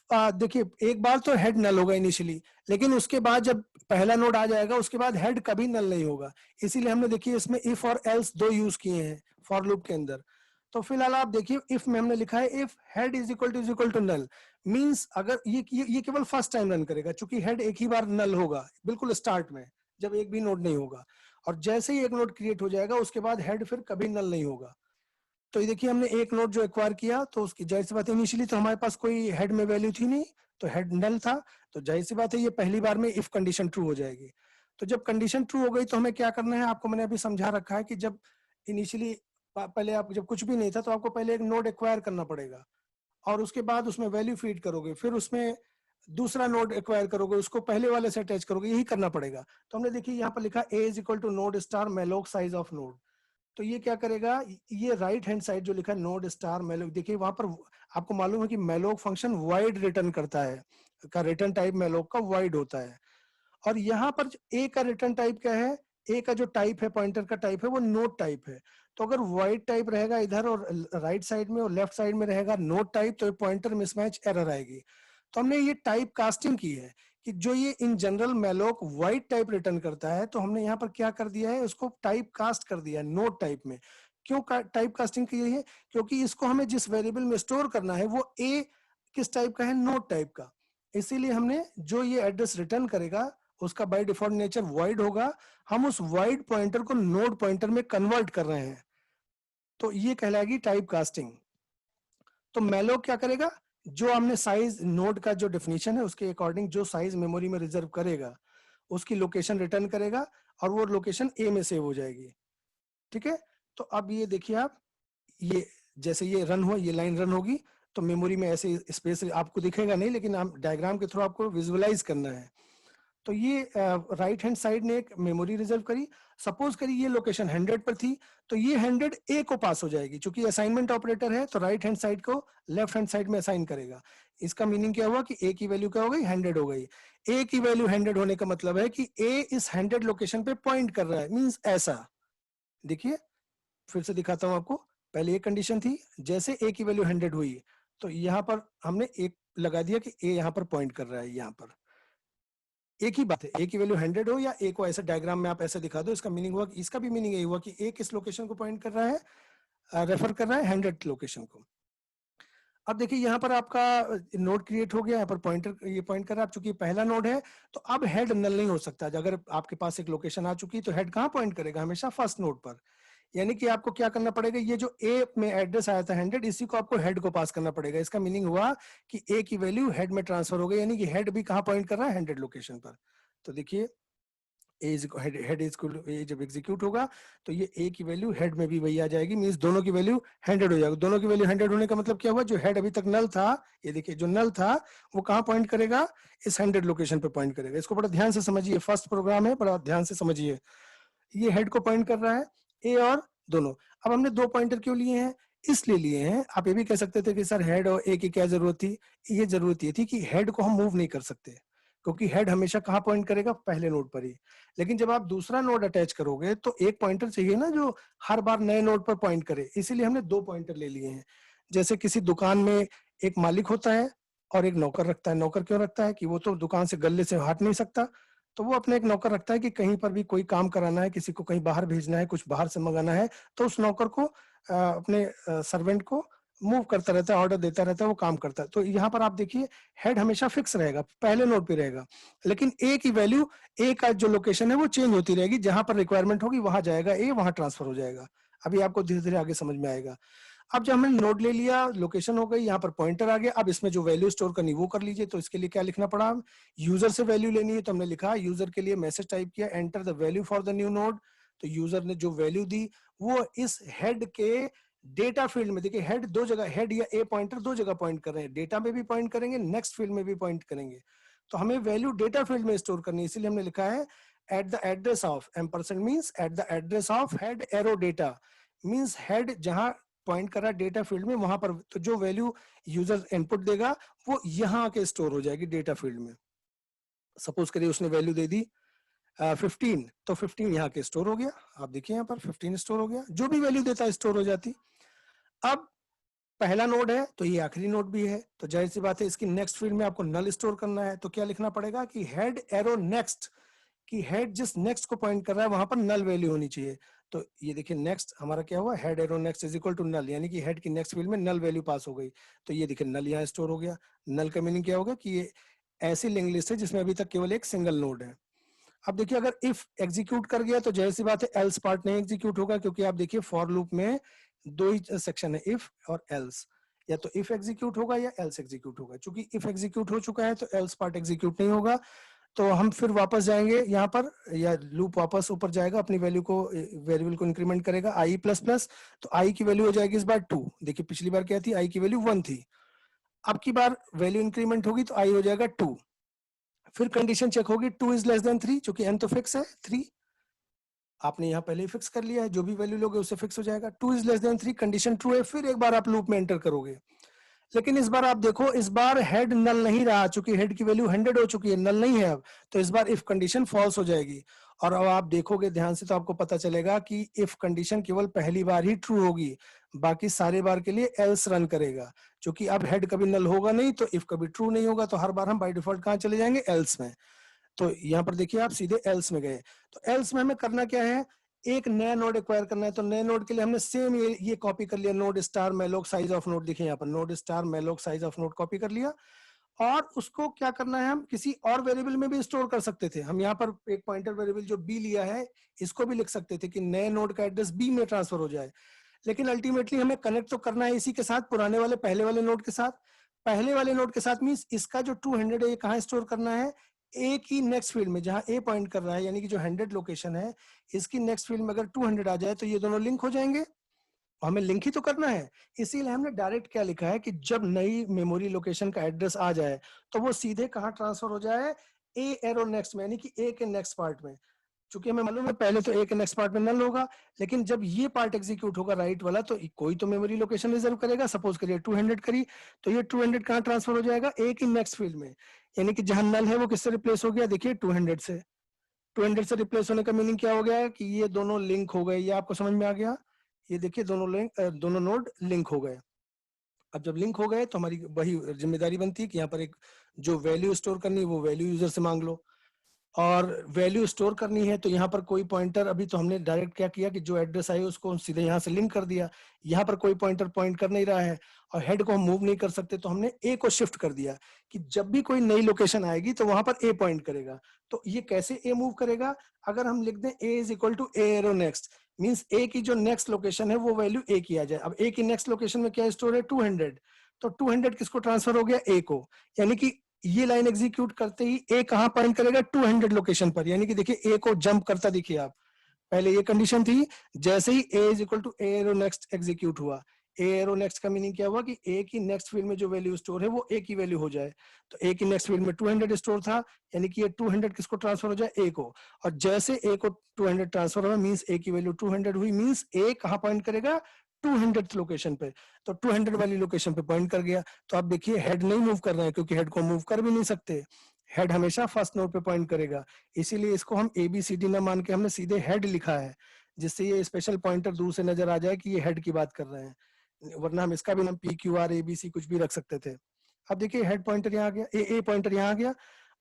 Speaker 1: देखिए एक बार तो हेड नल होगा इनिशियली, लेकिन उसके बाद जब पहला नोड आ जाएगा उसके बाद हेड कभी नल नहीं होगा, इसीलिए हमने देखिए इसमें इफ और एल्स दो यूज किए हैं फॉर लूप के अंदर। तो फिलहाल आप देखिए इफ में हमने लिखा है if head is equal to null, means अगर ये केवल फर्स्ट टाइम रन करेगा, चूंकि हेड एक ही बार नल होगा बिल्कुल स्टार्ट में जब एक भी नोड नहीं होगा, और जैसे ही एक नोड क्रिएट हो जाएगा उसके बाद हेड फिर कभी नल नहीं होगा। तो ये देखिए हमने एक नोड जो एक्वायर किया तो उसकी जाहिर सी बात है इनिशियली तो हमारे पास कोई हेड में वैल्यू थी नहीं, तो हेड नल था, तो जाहिर सी बात है ये पहली बार में इफ कंडीशन ट्रू हो जाएगी। तो जब कंडीशन ट्रू हो गई तो हमें क्या करना है, आपको मैंने अभी समझा रखा है कि जब इनिशियली पहले आप जब कुछ भी नहीं था तो आपको पहले एक नोड एक्वायर करना पड़ेगा और उसके बाद उसमें वैल्यू फीड करोगे, फिर उसमें दूसरा नोड एक्वायर करोगे, उसको पहले वाले से अटैच करोगे, यही करना पड़ेगा। तो हमने देखिए यहाँ पर लिखा a is equal to node star malloc size of node. तो ये क्या करेगा, ये राइट हैंड साइड जो लिखा है नोड स्टार मेलोक, देखिए वहां पर आपको मालूम है कि मेलोक फंक्शन वाइड रिटर्न करता है, का रिटर्न टाइप मेलोक का वाइड होता है। और यहाँ पर ए का रिटर्न टाइप क्या है, ए का जो टाइप है पॉइंटर का टाइप है वो नोट टाइप है। तो अगर वाइड टाइप रहेगा इधर और राइट साइड में और लेफ्ट साइड में रहेगा नोट टाइप, तो पॉइंटर मिसमैच एरर आएगी। तो हमने ये टाइप कास्टिंग की है कि जो ये in general malloc wide type return करता है, तो हमने यहाँ पर क्या कर दिया है, उसको टाइप कास्ट कर दिया है नोट टाइप में। क्यों टाइप कास्टिंग की है, क्योंकि इसको हमें जिस वेरिएबल में स्टोर करना है वो ए किस टाइप का है, नोट टाइप का। इसीलिए हमने जो ये एड्रेस रिटर्न करेगा उसका बाय डिफॉल्ट नेचर वाइड होगा, हम उस वाइड पॉइंटर को नोड पॉइंटर में कन्वर्ट कर रहे हैं, तो ये कहलाएगी टाइप कास्टिंग। तो मैलोक क्या करेगा, जो हमने साइज नोड का जो डेफिनेशन है उसके अकॉर्डिंग जो साइज मेमोरी में रिजर्व करेगा उसकी लोकेशन रिटर्न करेगा और वो लोकेशन ए में सेव हो जाएगी। ठीक है, तो अब ये देखिए आप, ये जैसे ये रन हुआ, ये लाइन रन होगी तो मेमोरी में ऐसे स्पेस आपको दिखेगा नहीं, लेकिन आप डायग्राम के थ्रू आपको विजुअलाइज करना है। तो ये राइट हैंड साइड ने एक मेमोरी रिजर्व करी, सपोज करी ये लोकेशन 100 पर थी, तो ये 100 ए को पास हो जाएगी, क्योंकि असाइनमेंट ऑपरेटर है तो राइट हैंड साइड को लेफ्ट हैंड साइड में असाइन करेगा। इसका मीनिंग क्या हुआ कि ए की वैल्यू क्या हो गई, 100 हो गई। ए की वैल्यू 100 होने का मतलब है कि ए इस 100 लोकेशन पे पॉइंट कर रहा है, मींस ऐसा। देखिए फिर से दिखाता हूं आपको, पहले एक कंडीशन थी, जैसे ए की वैल्यू 100 हुई तो यहां पर हमने एक लगा दिया कि ए यहां पर पॉइंट कर रहा है, यहां पर एक ही बात है, ए की वैल्यू 100 हो या ए को ऐसे डायग्राम में आप ऐसे दिखा दो, इसका मीनिंग हुआ, इसका भी मीनिंग यही हुआ कि ए किस लोकेशन को पॉइंट कर रहा है, रेफर कर रहा है 100 लोकेशन को। अब देखिए यहाँ पर आपका नोड क्रिएट हो गया, यहाँ पर पॉइंटर ये पॉइंट कर रहा है, चूंकि पहला नोड है तो अब हेड नल नहीं हो सकता। अगर आपके पास एक लोकेशन आ चुकी तो हेड कहाँ पॉइंट करेगा, हमेशा फर्स्ट नोड पर। यानी कि आपको क्या करना पड़ेगा, ये जो ए में एड्रेस आया था 100, इसी को आपको हेड को पास करना पड़ेगा। इसका मीनिंग हुआ कि ए की वैल्यू हेड में ट्रांसफर हो गई, यानी कि हेड भी कहाँ पॉइंट कर रहा है, 100 लोकेशन पर। तो देखिए हेड इज ए जब एग्जीक्यूट होगा तो ये ए की वैल्यू हेड में भी वही आ जाएगी, मींस दोनों की वैल्यू 100 हो जाएगी। दोनों की वैल्यू 100 होने का मतलब क्या हुआ, जो हेड अभी तक नल था, ये देखिए जो नल था वो कहाँ पॉइंट करेगा, इस 100 लोकेशन पे पॉइंट करेगा। इसको बड़ा ध्यान से समझिए, फर्स्ट प्रोग्राम है, बड़ा ध्यान से समझिए। ये हेड को पॉइंट कर रहा है, ए और दोनों। अब हमने दो पॉइंटर क्यों लिए हैं, इसलिए लिए हैं, आप ये भी कह सकते थे कि सर हेड और ए की क्या जरूरत थी। ये जरूरत ये थी कि हेड को हम मूव नहीं कर सकते, क्योंकि हेड हमेशा कहाँ पॉइंट करेगा, पहले नोड पर ही। लेकिन जब आप दूसरा नोड अटैच करोगे तो एक पॉइंटर चाहिए ना जो हर बार नए नोड पर पॉइंट करे, इसीलिए हमने दो पॉइंटर ले लिए हैं। जैसे किसी दुकान में एक मालिक होता है और एक नौकर रखता है। नौकर क्यों रखता है कि वो तो दुकान से गले से हट नहीं सकता, तो वो अपने एक नौकर रखता है कि कहीं पर भी कोई काम कराना है, किसी को कहीं बाहर भेजना है, कुछ बाहर से मंगाना है, तो उस नौकर को अपने सर्वेंट को मूव करता रहता है, ऑर्डर देता रहता है, वो काम करता है। तो यहाँ पर आप देखिए हेड हमेशा फिक्स रहेगा, पहले नोड पे रहेगा, लेकिन ए की वैल्यू, ए का जो लोकेशन है वो चेंज होती रहेगी, जहां पर रिक्वायरमेंट होगी वहां जाएगा ए, वहां ट्रांसफर हो जाएगा। अभी आपको धीरे धीरे आगे समझ में आएगा। अब जब हमने नोड ले लिया, लोकेशन हो गई, यहाँ पर पॉइंटर आ गया, अब इसमें जो वैल्यू स्टोर करनी वो कर लीजिए। तो इसके लिए क्या लिखना पड़ा, यूजर से वैल्यू लेनी है, तो हमने लिखा यूजर के लिए मैसेज टाइप किया, enter the value for the new node. तो यूजर ने जो वैल्यू दी वो इस हेड के डेटा फील्ड में, देखिए हेड दो जगह, हेड या ए पॉइंटर दो जगह पॉइंट कर रहे हैं, डेटा में भी पॉइंट करेंगे, नेक्स्ट फील्ड में भी पॉइंट करेंगे। तो हमें वैल्यू डेटा फील्ड में स्टोर करनी है, इसलिए हमने लिखा है at the address of, ampersand means at the address of head arrow data, means head जहां पॉइंट कर रहा है डेटा फील्ड में वहां पर, तो जो वैल्यू यूजर इनपुट देगा वो यहाँ आके स्टोर हो जाएगी डेटा फील्ड में। सपोज करिए उसने वैल्यू दे दी 15, तो 15 यहाँ के स्टोर हो गया। आप देखिए यहाँ पर 15 स्टोर हो गया, जो भी वैल्यू देता है स्टोर हो जाती। अब पहला नोड है तो ये आखिरी नोड भी है, तो जाहिर सी बात है इसकी नेक्स्ट फील्ड में आपको नल स्टोर करना है। तो क्या लिखना पड़ेगा कि हेड एरो नेक्स्ट, कि हेड जिस नेक्स्ट को पॉइंट कर रहा है वहां पर नल वैल्यू होनी चाहिए। तो ये देखिए नेक्स्ट हमारा क्या हुआ, head arrow next is equal to null, यानी कि हेड की नेक्स्ट फील्ड में नल वैल्यू पास हो गई। तो ये देखिए नल यहाँ स्टोर हो गया। नल का मीनिंग क्या होगा कि ये ऐसी लिंक लिस्ट है जिसमें अभी तक केवल एक सिंगल नोड है। अब देखिए अगर इफ एग्जीक्यूट कर गया तो जाहिर सी बात है एल्स पार्ट नहीं एग्जीक्यूट होगा, क्योंकि आप देखिए फॉर लूप में दो ही सेक्शन है, इफ और एल्स। या तो इफ एग्जीक्यूट होगा या एल्स एग्जीक्यूट होगा। चूंकि इफ एग्जीक्यूट हो चुका है तो एल्स पार्ट एग्जीक्यूट नहीं होगा। तो हम फिर वापस जाएंगे यहाँ पर, या लूप वापस ऊपर जाएगा, अपनी वैल्यू को, वेरिएबल को इंक्रीमेंट करेगा i प्लस प्लस, तो i की वैल्यू हो जाएगी इस बार 2। देखिए पिछली बार क्या थी, i की वैल्यू 1 थी, अब की बार वैल्यू इंक्रीमेंट होगी तो i हो जाएगा 2। फिर कंडीशन चेक होगी 2 इज लेस देन 3, चूंकि n तो फिक्स है 3, आपने यहाँ पहले ही फिक्स कर लिया है, जो भी वैल्यू लोगे उससे फिक्स हो जाएगा। 2 is less then 3, condition true है, फिर एक बार आप लूप में एंटर करोगे। लेकिन इस बार आप देखो, इस बार हेड नल नहीं रहा, चूंकि हेड की वैल्यू 100 हो चुकी है, नल नहीं है अब, तो इस बार इफ कंडीशन फॉल्स हो जाएगी। और अब आप देखोगे ध्यान से तो आपको पता चलेगा कि इफ कंडीशन केवल पहली बार ही ट्रू होगी, बाकी सारे बार के लिए एल्स रन करेगा। क्योंकि अब हेड कभी नल होगा नहीं तो इफ कभी ट्रू नहीं होगा, तो हर बार हम बाय डिफॉल्ट कहाँ चले जाएंगे, एल्स में। तो यहाँ पर देखिए आप सीधे एल्स में गए। तो एल्स में हमें करना क्या है, एक नया नोड एक्वायर करना है। तो नए नोड के लिए हमने सेम ये कॉपी कर लिया, node star malloc size of node, देखिए यहाँ पर node star malloc size of node copy कर लिया। और उसको क्या करना है, हम किसी और वेरिएबल में भी स्टोर कर सकते थे। हम यहाँ पर एक पॉइंटर वेरिएबल जो बी लिया है, इसको भी लिख सकते थे कि नए नोड का एड्रेस बी में ट्रांसफर हो जाए। लेकिन अल्टीमेटली हमें कनेक्ट तो करना है इसी के साथ, पुराने वाले पहले वाले नोड के साथ। पहले वाले नोड के साथ मींस इसका जो 200 है ये कहाँ स्टोर करना है, ए की नेक्स्ट फील्ड में, जहां ए पॉइंट कर रहा है, यानी कि जो 100 लोकेशन है, इसकी नेक्स्ट फील्ड में अगर 200 आ जाए तो ये दोनों लिंक हो जाएंगे। हमें लिंक ही तो करना है, इसीलिए हमने डायरेक्ट क्या लिखा है कि जब नई मेमोरी लोकेशन का एड्रेस आ जाए तो वो सीधे कहाँ ट्रांसफर हो जाए, ए एरो नेक्स्ट में, यानी कि ए के नेक्स्ट पार्ट में। चूंकि हमें मालूम है पहले तो ए के नेक्स्ट पार्ट में नल होगा, लेकिन जब ये पार्ट एग्जीक्यूट होगा राइट वाला, तो कोई तो मेमोरी लोकेशन रिजर्व करेगा। सपोज करिए 200 करी, तो ये 200 कहाँ ट्रांसफर हो जाएगा, ए की नेक्स्ट फील्ड में। यानी कि जहां नल है वो किससे रिप्लेस हो गया, देखिए 200 से। 200 से रिप्लेस होने का मीनिंग क्या हो गया कि ये दोनों लिंक हो गए। ये आपको समझ में आ गया, ये देखिए दोनों नोड लिंक हो गए। अब जब लिंक हो गए तो हमारी वही जिम्मेदारी बनती है कि यहाँ पर एक जो वैल्यू स्टोर करनी है वो वैल्यू यूजर से मांग लो। और वैल्यू स्टोर करनी है तो यहाँ पर कोई पॉइंटर, अभी तो हमने डायरेक्ट क्या किया कि जो एड्रेस आई उसको सीधे यहाँ से लिंक कर दिया। यहाँ पर कोई पॉइंटर पॉइंट कर नहीं रहा है और हेड को हम मूव नहीं कर सकते, तो हमने ए को शिफ्ट कर दिया कि जब भी कोई नई लोकेशन आएगी तो वहां पर ए पॉइंट करेगा। तो ये कैसे ए मूव करेगा, अगर हम लिख दें A is equal to A arrow next, means A की जो नेक्स्ट लोकेशन है वो वैल्यू ए की आ जाए। अब ए की नेक्स्ट लोकेशन में क्या स्टोर है, 200, तो 200 किसको ट्रांसफर हो गया, ए को। यानी कि ये लाइन एग्जीक्यूट करते ही ए कहां पॉइंट करेगा, 200 लोकेशन पर। यानी कि देखिए ए को जंप करता दिखिए आप, पहले ये कंडीशन थी, जैसे ही A is equal to A arrow next execute हुआ, ए एरो नेक्स्ट का मीनिंग क्या हुआ कि ए की नेक्स्ट फील्ड में जो वैल्यू स्टोर है वो ए की वैल्यू हो जाए। तो ए की नेक्स्ट फील्ड में 200 स्टोर था, यानी कि ये 200 किसको ट्रांसफर हो जाए, ए को। और जैसे ए को 200 ट्रांसफर हुआ मींस ए की वैल्यू 200 हुई, मींस ए कहां पॉइंट करेगा, 200 लोकेशन पे। तो 200 वाली लोकेशन पे पॉइंट कर गया। तो आप देखिए हेड नहीं मूव कर रहे हैं, क्योंकि हेड को मूव कर भी नहीं सकते, हेड हमेशा फर्स्ट नोड पे पॉइंट करेगा। इसीलिए इसको हम ए बी सी डी ना मान के हमने सीधे हेड लिखा है, जिससे ये स्पेशल पॉइंटर दूर से नजर आ जाए कि ये हेड की बात कर रहे हैं। वरना हम इसका भी नाम P Q R A B C कुछ भी रख सकते थे। अब देखिए हेड पॉइंटर यहाँ आ गया, ए पॉइंटर यहाँ आ गया।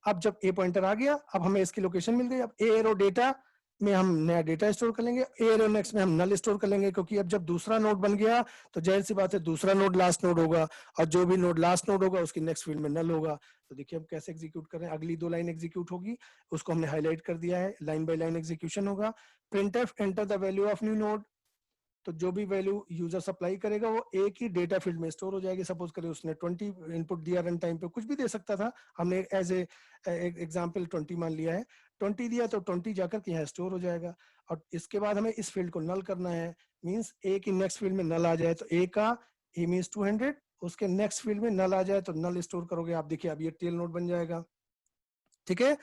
Speaker 1: अब जब ए पॉइंटर आ गया, अब हमें इसकी लोकेशन मिल गई। अब ए एरो डेटा में हम नया डेटा स्टोर कर लेंगे, ए एरो नेक्स्ट में हम नल स्टोर कर लेंगे, क्योंकि अब जब दूसरा नोड बन गया तो जाहिर सी बात है दूसरा नोड लास्ट नोड होगा, और जो भी नोड लास्ट नोड होगा उसकी नेक्स्ट फील्ड में नल होगा। तो देखिए हम कैसे एग्जीक्यूट कर रहे हैं, अगली दो लाइन एग्जीक्यूट होगी, उसको हमने हाईलाइट कर दिया है, लाइन बाय लाइन एग्जीक्यूशन होगा। printf enter the value of new node, तो जो भी वैल्यू यूजर सप्लाई करेगा वो एक ही डेटा फील्ड में स्टोर हो जाएगी। सपोज करें उसने 20 इनपुट दिया, रन टाइम पे कुछ भी दे सकता था, हमने एज ए एग्जांपल 20 मान लिया है, 20 दिया तो 20 जाकर के यहाँ स्टोर हो जाएगा। और इसके बाद हमें इस फील्ड को नल करना है, मींस ए की नेक्स्ट फील्ड में नल आ जाए तो ए का ए मींस 200, उसके नेक्स्ट फील्ड में नल आ जाए तो नल स्टोर करोगे। आप देखिए अब ये टेल नोड बन जाएगा, ठीक है।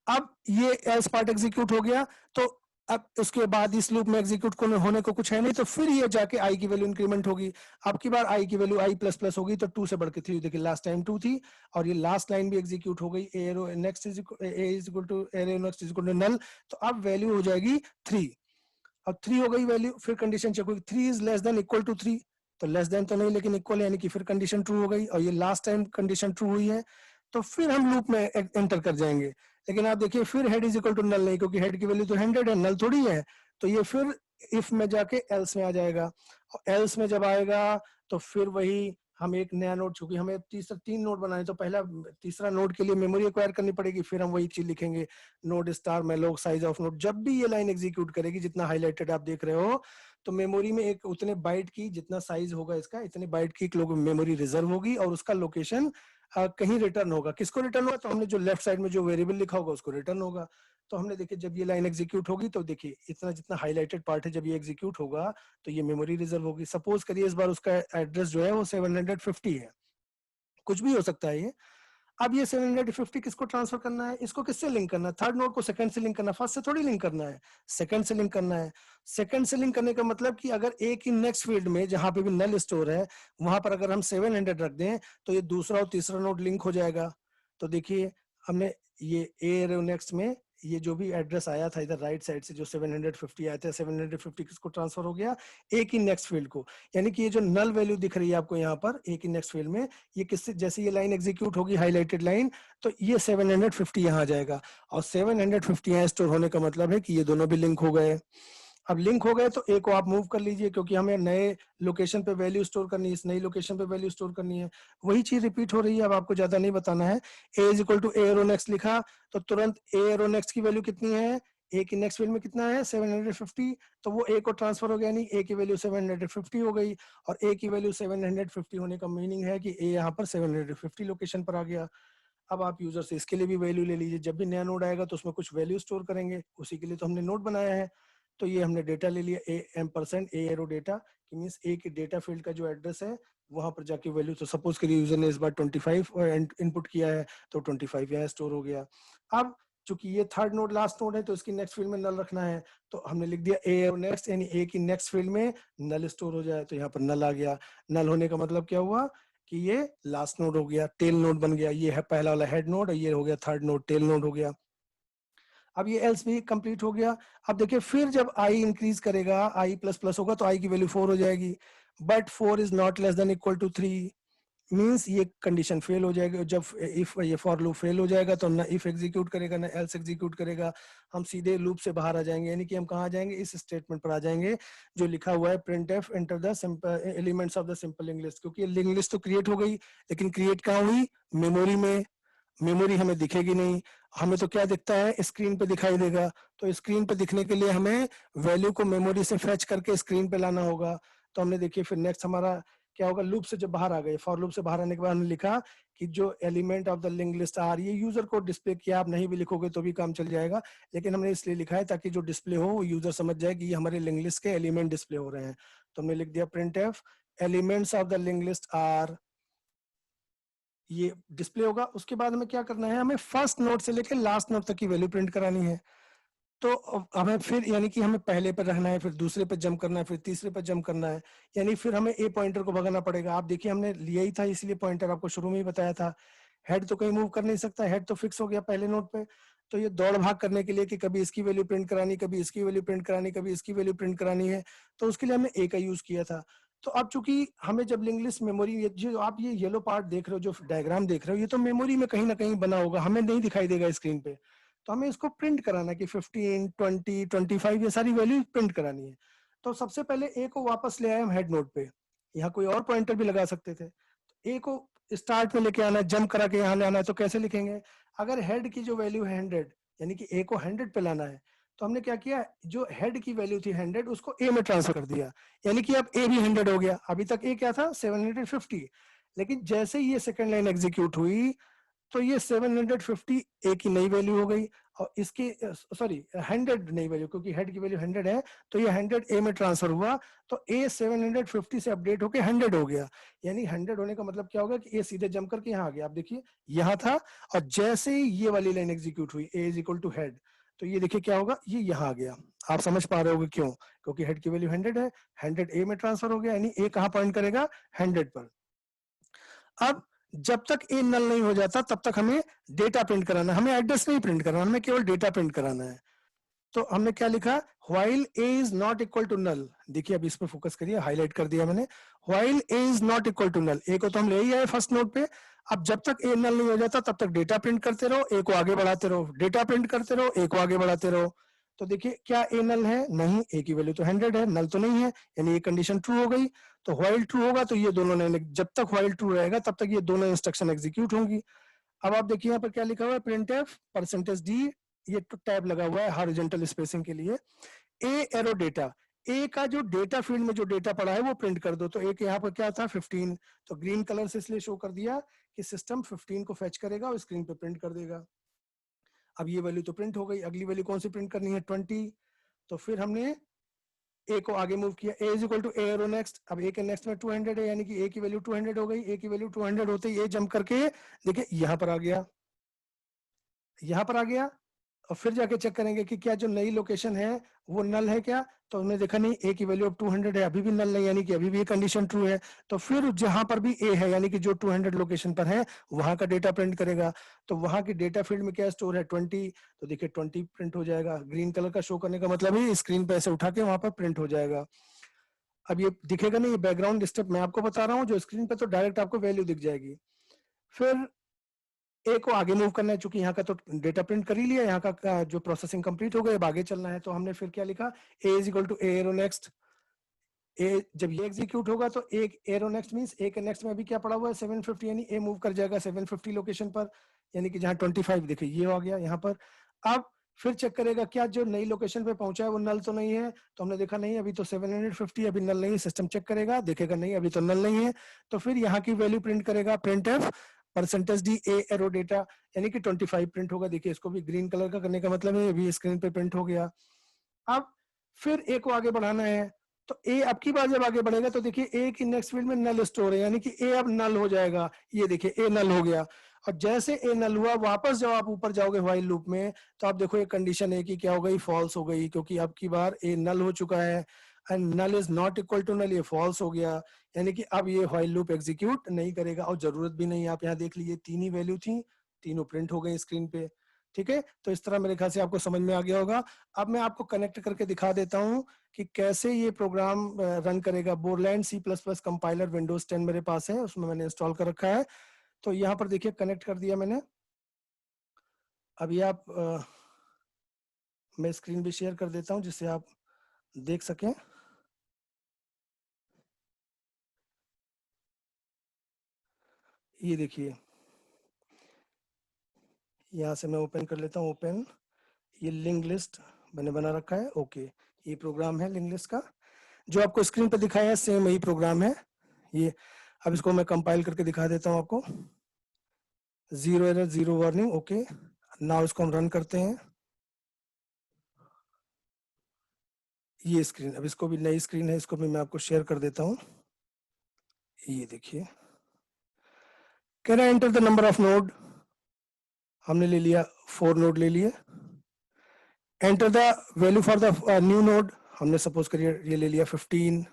Speaker 1: अब ये एल्स पार्ट एग्जीक्यूट हो गया, तो अब उसके बाद इस लूप में एग्जीक्यूट होने को कुछ है नहीं, तो फिर ये जाके आई की वैल्यू इंक्रीमेंट होगी। अब की बार आई की वैल्यू आई प्लस प्लस होगी, तो 2 से बढ़ के 3, देखिए लास्ट टाइम 2 थी, और ये लास्ट लाइन भी एग्जीक्यूट हो गई, arrow next is equal to arrow next is equal to null, तो अब वैल्यू हो जाएगी 3। अब 3 हो गई वैल्यू, फिर कंडीशन चेक होगी, 3 is less than equal to 3, तो लेस देन तो नहीं लेकिन इक्वल, यानी कि फिर कंडीशन ट्रू हो गई, और ये लास्ट टाइम कंडीशन ट्रू हुई है। तो फिर हम लूप में एंटर कर जाएंगे। लेकिन आप देखिए फिर head is equal to null नहीं, क्योंकि हेड की वैल्यू तो 100 है, नल थोड़ी है। तो ये फिर इफ में जाके एल्स में आ जाएगा, और एल्स में जब आएगा तो फिर वही हम एक नया नोड, चूंकि हमें तीन नोड बनाए, तो पहला तीसरा नोड के लिए मेमोरी एक्वायर करनी पड़ेगी, फिर हम वही चीज लिखेंगे, node star malloc size of node. जब भी ये लाइन एग्जीक्यूट करेगी, जितना हाईलाइटेड आप देख रहे हो, तो मेमोरी में एक उतने बाइट की, जितना साइज होगा इसका, इतने बाइट की एक मेमोरी रिजर्व होगी, और उसका लोकेशन कहीं रिटर्न होगा। किसको रिटर्न होगा? तो हमने जो लेफ्ट साइड में जो वेरिएबल लिखा होगा उसको रिटर्न होगा। तो हमने देखिए जब ये लाइन एग्जीक्यूट होगी तो देखिए इतना जितना हाईलाइटेड पार्ट है, जब ये एग्जीक्यूट होगा तो ये मेमोरी रिजर्व होगी। सपोज करिए इस बार उसका एड्रेस जो है वो 750 है, कुछ भी हो सकता है ये। अब ये 750 किसको ट्रांसफर करना है? इसको किससे लिंक करना है? थर्ड नोड को सेकंड से लिंक करना है, फर्स्ट से थोड़ी लिंक करना है, सेकंड से लिंक करना है। सेकंड से लिंक करने का मतलब कि अगर ए की नेक्स्ट फील्ड में जहां पे भी नल स्टोर है वहां पर अगर हम 700 रख दें तो ये दूसरा और तीसरा नोड लिंक हो जाएगा। तो देखिए हमने ये ए एरो नेक्स्ट में ये जो भी एड्रेस आया था इधर राइट साइड से जो 750 आया था, 750 किसको ट्रांसफर हो गया? ए की नेक्स्ट फील्ड को। यानी कि ये जो नल वैल्यू दिख रही है आपको यहाँ पर ए की नेक्स्ट फील्ड में, ये किससे, जैसे ये लाइन एग्जीक्यूट होगी हाईलाइटेड लाइन, तो ये 750 यहाँ आ जाएगा और 750 यहाँ स्टोर होने का मतलब है कि ये दोनों भी लिंक हो गए। अब लिंक हो गए तो ए को आप मूव कर लीजिए क्योंकि हमें नए लोकेशन पे वैल्यू स्टोर करनी है, इस नई लोकेशन पे वैल्यू स्टोर करनी है। वही चीज रिपीट हो रही है, अब आपको ज्यादा नहीं बताना है। A is equal to A arrow next लिखा तो तुरंत ए एरो नेक्स्ट की वैल्यू कितनी है? ए की नेक्स्ट फील्ड में कितना है? 750। तो वो ए को ट्रांसफर हो गया, यानी ए की वैल्यू 750 हो गई और ए की वैल्यू 750 होने का मीनिंग है कि ए यहाँ पर 750 लोकेशन पर आ गया। अब आप यूजर से इसके लिए भी वैल्यू ले लीजिए, जब भी नया नोड आएगा तो उसमें कुछ वैल्यू स्टोर करेंगे, उसी के लिए तो हमने नोड बनाया है। तो ये हमने डेटा ले लिया ए एम्परसेंड ए एरो डेटा, कि मींस ए के डेटा फील्ड का जो एड्रेस है वहां पर जाके वैल्यू, तो सपोज करिए यूजर ने इस बार 25 इनपुट किया है तो 25 यहाँ स्टोर हो गया। अब चूंकि ये थर्ड नोड लास्ट नोड है तो इसकी नेक्स्ट फील्ड में नल रखना है, तो हमने लिख दिया ए एरो नेक्स्ट, यानी ए की नेक्स्ट फील्ड में नल स्टोर हो जाए, तो यहाँ पर नल आ गया। नल होने का मतलब क्या हुआ कि ये लास्ट नोड हो गया, टेल नोड बन गया। ये है पहला वाला हेड नोड और ये हो गया थर्ड नोड, टेल नोड हो गया। अब ये एल्स भी कंप्लीट हो गया। अब देखिए फिर जब आई इंक्रीज करेगा, आई प्लस प्लस होगा तो आई की वैल्यू 4 हो जाएगी, but 4 is not less than equal to 3, means ये कंडीशन फेल हो जाएगी। जब इफ ये फॉर लूप फेल हो जाएगा तो ना इफ एग्जीक्यूट करेगा ना एल्स एग्जीक्यूट करेगा, हम सीधे लूप से बाहर आ जाएंगे। यानी कि हम कहाँ आ जाएंगे? इस स्टेटमेंट पर आ जाएंगे जो लिखा हुआ है print F enter the elements of the simple link list. क्योंकि लिंक लिस्ट तो क्रिएट हो गई, लेकिन क्रिएट कहाँ हुई? मेमोरी में। मेमोरी हमें दिखेगी नहीं, हमें तो क्या दिखता है? स्क्रीन पे दिखाई देगा। तो स्क्रीन पे दिखने के लिए हमें वैल्यू को मेमोरी से फेच करके स्क्रीन पे लाना होगा। तो हमने देखिए फिर नेक्स्ट हमारा क्या होगा? लूप से जब बाहर आ गए, फॉर लूप से बाहर आने के बाद हमने लिखा कि जो element of the link list आ रही है, यूजर को डिस्प्ले किया, आप नहीं भी लिखोगे तो भी काम चल जाएगा, लेकिन हमने इसलिए लिखा है ताकि जो डिस्प्ले हो वो यूजर समझ जाए कि ये हमारे लिंक लिस्ट के एलिमेंट डिस्प्ले हो रहे हैं। तो हमने लिख दिया printf elements of the link list are, ये डिस्प्ले होगा। उसके बाद हमें क्या करना है? हमें फर्स्ट नोड से लेकर लास्ट नोड तक की वैल्यू प्रिंट करानी है। तो हमें फिर यानी कि हमें पहले पर रखना है, फिर दूसरे पर जंप करना है, फिर तीसरे पर जंप करना है, यानी फिर हमें ए पॉइंटर को भगाना पड़ेगा। आप देखिए हमने लिया ही था इसलिए पॉइंटर आपको शुरू में ही बताया था। हेड तो कहीं मूव कर नहीं सकता, हेड तो फिक्स हो गया पहले नोड पे। तो ये दौड़ भाग करने के लिए कि कभी इसकी वैल्यू प्रिंट करानी, कभी इसकी वैल्यू प्रिंट करानी, कभी इसकी वैल्यू प्रिंट करानी है, तो उसके लिए हमने ए का यूज किया था। तो अब चूंकि हमें जब लिंक लिस्ट मेमोरी, जो आप ये येलो पार्ट देख रहे हो, जो डायग्राम देख रहे हो, ये तो मेमोरी में कहीं ना कहीं बना होगा, हमें नहीं दिखाई देगा स्क्रीन पे। तो हमें इसको प्रिंट कराना है कि 15, 20, 25 ये सारी वैल्यू प्रिंट करानी है। तो सबसे पहले ए को वापस ले आए हम हेड नोड पे, यहाँ कोई और पॉइंटर भी लगा सकते थे। तो ए को स्टार्ट में लेके आना है, जंप करा के यहाँ ले आना है, तो कैसे लिखेंगे? अगर हेड की जो वैल्यू है 100, यानी कि ए को 100 पे लाना है, तो हमने क्या किया? जो हेड की वैल्यू थी 100 उसको ए में ट्रांसफर कर दिया, यानी कि अब ए भी 100 हो गया। अभी तक ए क्या था? 750। लेकिन जैसे ही ये सेकंड लाइन एग्जीक्यूट हुई तो ये 750 ए की नई वैल्यू हो गई और इसकी सॉरी 100 नई वैल्यू, क्योंकि हेड की वैल्यू 100 है तो ये 100 ए में ट्रांसफर हुआ। तो ए 750 से अपडेट होके 100 हो गया, यानी 100 होने का मतलब क्या होगा कि ए सीधे जंप करके यहाँ आ गया। आप देखिए यहाँ था और जैसे ही ये वाली लाइन एग्जीक्यूट हुई ए इज इक्वल टू हेड, तो ये देखिए क्या होगा? ये यहाँ आ गया। आप समझ पा रहे होगे क्यों? क्योंकि हेड की वैल्यू 100 है, 100 ए में ट्रांसफर हो गया, यानी ए कहाँ पॉइंट करेगा? 100 पर। अब जब तक ए नल नहीं हो जाता तब तक हमें डेटा प्रिंट कराना है, हमें एड्रेस नहीं प्रिंट कराना, हमें केवल डेटा प्रिंट कराना है। तो हमने क्या लिखा? While A is not equal to null. देखिए अब इस पे फोकस करिए, हाईलाइट कर दिया मैंने। While A is not equal to null, A को तो हम ले ही आए फर्स्ट नोड पे। अब जब तक ए नल नहीं हो जाता तब तक डेटा प्रिंट करते रहो, ए को आगे बढ़ाते रहो, डेटा प्रिंट करते रहो, ए को आगे बढ़ाते रहो। तो देखिए क्या ए नल है? नहीं, ए की वैल्यू तो 100 है, नल तो नहीं है, यानी ये कंडीशन ट्रू हो गई। तो व्हाइल ट्रू होगा तो ये दोनों लाइन, जब तक व्हाइल ट्रू रहेगा तब तक ये दोनों इंस्ट्रक्शन एग्जीक्यूट होंगी। अब आप देखिए यहाँ पर क्या लिखा हुआ है? प्रिंट एफ परसेंटेज डी, ये टैब लगा हुआ है हॉरिजॉन्टल स्पेसिंग के लिए। ए एरो डेटा, ए का जो डेटा फील्ड में जो डेटा पड़ा है वो प्रिंट कर दो। तो ए के यहाँ पर क्या था? 15, तो ग्रीन कलर से इसलिए शो कर दिया कि सिस्टम 15 को फेच करेगा और स्क्रीन पे प्रिंट कर देगा। अब ये वैल्यू तो प्रिंट हो गई, अगली वैल्यू कौन सी प्रिंट करनी है 20। तो फिर हमने ए को आगे मूव किया, A is equal to A arrow next. अब ए के नेक्स्ट में 200 है, यानी कि ए की वैल्यू 200 हो गई। ए की वैल्यू 200 होते ही ए जंप करके देखिए यहां पर आ गया, यहां पर आ गया। और फिर जाके चेक करेंगे कि क्या जो नई लोकेशन है वो नल है क्या, तो हमने देखा नहीं, ए की वैल्यू अब 200 है, अभी भी नल नहीं, यानी कि अभी भी ये कंडीशन ट्रू है। तो फिर जहां पर भी ए है, यानी कि जो 200 लोकेशन पर है, वहां का डेटा प्रिंट करेगा। तो वहां की डेटा फील्ड में क्या स्टोर है 20, तो देखिए 20 प्रिंट हो जाएगा। ग्रीन कलर का शो करने का मतलब है स्क्रीन पे ऐसे उठा के वहां पर प्रिंट हो जाएगा। अब ये दिखेगा नहीं, ये बैकग्राउंड स्टेप मैं आपको बता रहा हूँ, जो स्क्रीन पे तो डायरेक्ट आपको वैल्यू दिख जाएगी। फिर ए को आगे मूव करना है, चूंकि यहाँ का तो डेटा प्रिंट कर ही लिया, यहाँ का जो प्रोसेसिंग कंप्लीट हो गया, अब आगे चलना है। तो हमने फिर क्या लिखा, A is equal to A arrow next. A जब ये एग्जीक्यूट होगा तो एक एरो नेक्स्ट मींस ए के नेक्स्ट में अभी क्या पड़ा हुआ है 750, यानी ए मूव कर जाएगा 750 लोकेशन पर, यानी कि जहाँ 25 देखिए ये आ गया यहाँ पर। अब फिर चेक करेगा क्या जो नई लोकेशन पे पहुंचा है वो नल तो नहीं है, तो हमने देखा नहीं, अभी तो 750 अभी नल नहीं है। सिस्टम चेक करेगा, देखेगा नहीं अभी तो नल नहीं है, तो फिर यहाँ की वैल्यू प्रिंट करेगा, print F percentage D A arrow data, यानी कि 25 प्रिंट होगा। देखिए इसको भी ग्रीन कलर का करने का मतलब है अभी स्क्रीन पे प्रिंट हो गया। अब फिर ए को आगे बढ़ाना है, तो ए अब की बार जब आगे बढ़ेगा तो देखिए ए की नेक्स्ट फील्ड में नल स्टोर है, यानी कि ए अब नल हो जाएगा। ये देखिए ए नल हो गया। और जैसे ए नल हुआ, वापस जब आप ऊपर जाओगे व्हाइल लूप में, तो आप देखो ये कंडीशन ए की क्या हो गई, फॉल्स हो गई, क्योंकि अब की बार ए नल हो चुका है and null is not equal to null, ये फॉल्स हो गया, यानी कि अब ये व्हाइल लूप एग्जीक्यूट नहीं करेगा और जरूरत भी नहीं। आप यहाँ देख लीजिए तीन ही वैल्यू थी, तीनों प्रिंट हो गई स्क्रीन पे। ठीक है, तो इस तरह मेरे ख्याल से आपको समझ में आ गया होगा। अब मैं आपको कनेक्ट करके दिखा देता हूं कि कैसे ये प्रोग्राम रन करेगा। बोरलैंड C++ कंपाइलर विंडोज 10 मेरे पास है, उसमें मैंने इंस्टॉल कर रखा है। तो यहाँ पर देखिए कनेक्ट कर दिया मैंने। अभी आप मैं स्क्रीन भी शेयर कर देता हूं जिससे आप देख सकें। ये देखिए यहाँ से मैं ओपन कर लेता हूँ, ओपन, ये लिंक लिस्ट मैंने बना रखा है। ओके, ये प्रोग्राम है लिंक लिस्ट का, जो आपको स्क्रीन पर दिखाया है सेम यही प्रोग्राम है ये। अब इसको मैं कंपाइल करके दिखा देता हूँ आपको। 0 एरर 0 वार्निंग। ओके, नाउ इसको हम रन करते हैं। ये स्क्रीन, अब इसको भी नई स्क्रीन है, इसको भी मैं आपको शेयर कर देता हूँ। ये देखिए, can I enter the number of node, हमने ले लिया 4 नोड ले लिए। Enter the value for the new node, हमने सपोज करिए ये ले लिया 15।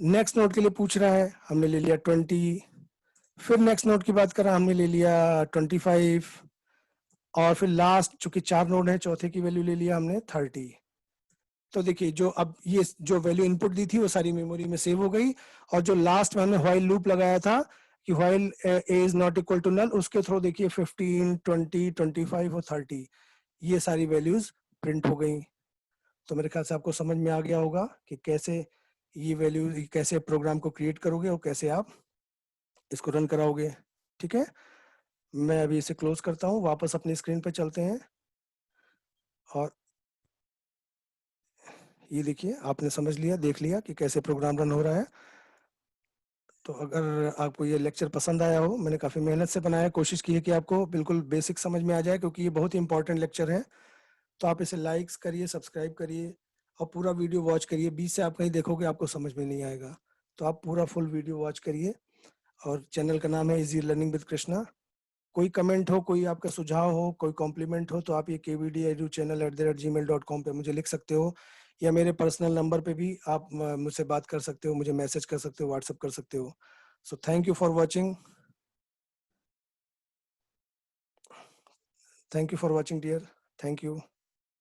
Speaker 1: नेक्स्ट नोड के लिए पूछ रहा है, हमने ले लिया 20। फिर नेक्स्ट नोड की बात करा, हमने ले लिया 25। और फिर लास्ट चूंकि 4 नोड है, चौथे की वैल्यू ले लिया हमने 30। तो देखिए जो अब ये जो वैल्यू इनपुट दी थी वो सारी मेमोरी में सेव हो गई। और जो लास्ट में हमने व्हाइल लूप लगाया था कि while A is not equal to null, उसके थ्रू देखिए 15, 20, 25 और 30 ये सारी वैल्यूज प्रिंट हो गई। तो मेरे ख्याल से आपको समझ में आ गया होगा कि कैसे ये वैल्यू, कैसे प्रोग्राम को क्रिएट करोगे और कैसे आप इसको रन कराओगे। ठीक है, मैं अभी इसे क्लोज करता हूँ, वापस अपनी स्क्रीन पर चलते हैं। और ये देखिए आपने समझ लिया, देख लिया कि कैसे प्रोग्राम रन हो रहा है। तो अगर आपको ये लेक्चर पसंद आया हो, मैंने काफ़ी मेहनत से बनाया, कोशिश की है कि आपको बिल्कुल बेसिक समझ में आ जाए, क्योंकि ये बहुत ही इंपॉर्टेंट लेक्चर है। तो आप इसे लाइक्स करिए, सब्सक्राइब करिए और पूरा वीडियो वॉच करिए। बीच से आप कहीं देखोगे आपको समझ में नहीं आएगा, तो आप पूरा फुल वीडियो वॉच करिए। और चैनल का नाम है इजी लर्निंग विद कृष्णा। कोई कमेंट हो, कोई आपका सुझाव हो, कोई कॉम्प्लीमेंट हो, तो आप ये kvdedu@gmail.com पे मुझे लिख सकते हो, या मेरे पर्सनल नंबर पे भी आप मुझसे बात कर सकते हो, मुझे मैसेज कर सकते हो, व्हाट्सएप कर सकते हो। So thank you for watching, thank you for watching dear, thank you.